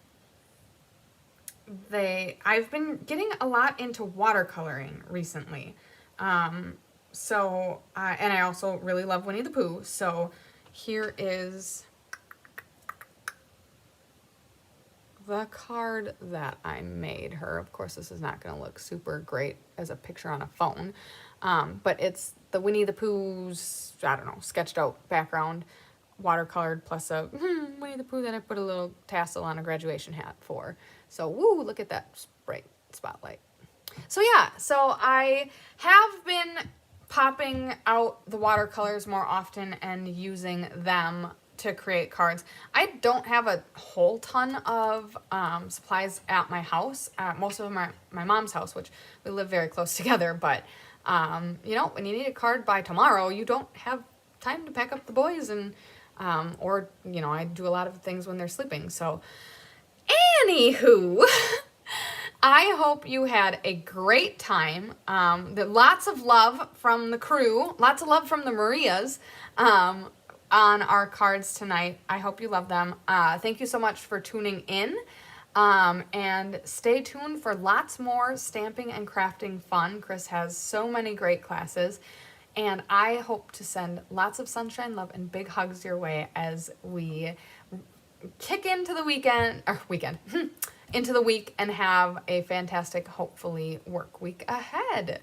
been getting a lot into watercoloring recently. And I also really love Winnie the Pooh. So here is the card that I made her. Of course, this is not going to look super great as a picture on a phone. But it's the Winnie the Pooh's, sketched out background, watercolored, plus a Winnie the Pooh that I put a little tassel on a graduation hat for. So, woo, look at that bright spotlight. So yeah, so I have been popping out the watercolors more often and using them to create cards. I don't have a whole ton of supplies at my house. Most of them are at my mom's house, which we live very close together. But, when you need a card by tomorrow, you don't have time to pack up the boys and, I do a lot of things when they're sleeping. So, anywho... I hope you had a great time. Lots of love from the crew, lots of love from the Marias on our cards tonight. I hope you love them. Thank you so much for tuning in. And stay tuned for lots more stamping and crafting fun. Chris has so many great classes. And I hope to send lots of sunshine, love, and big hugs your way as we kick into the into the week and have a fantastic, hopefully, work week ahead.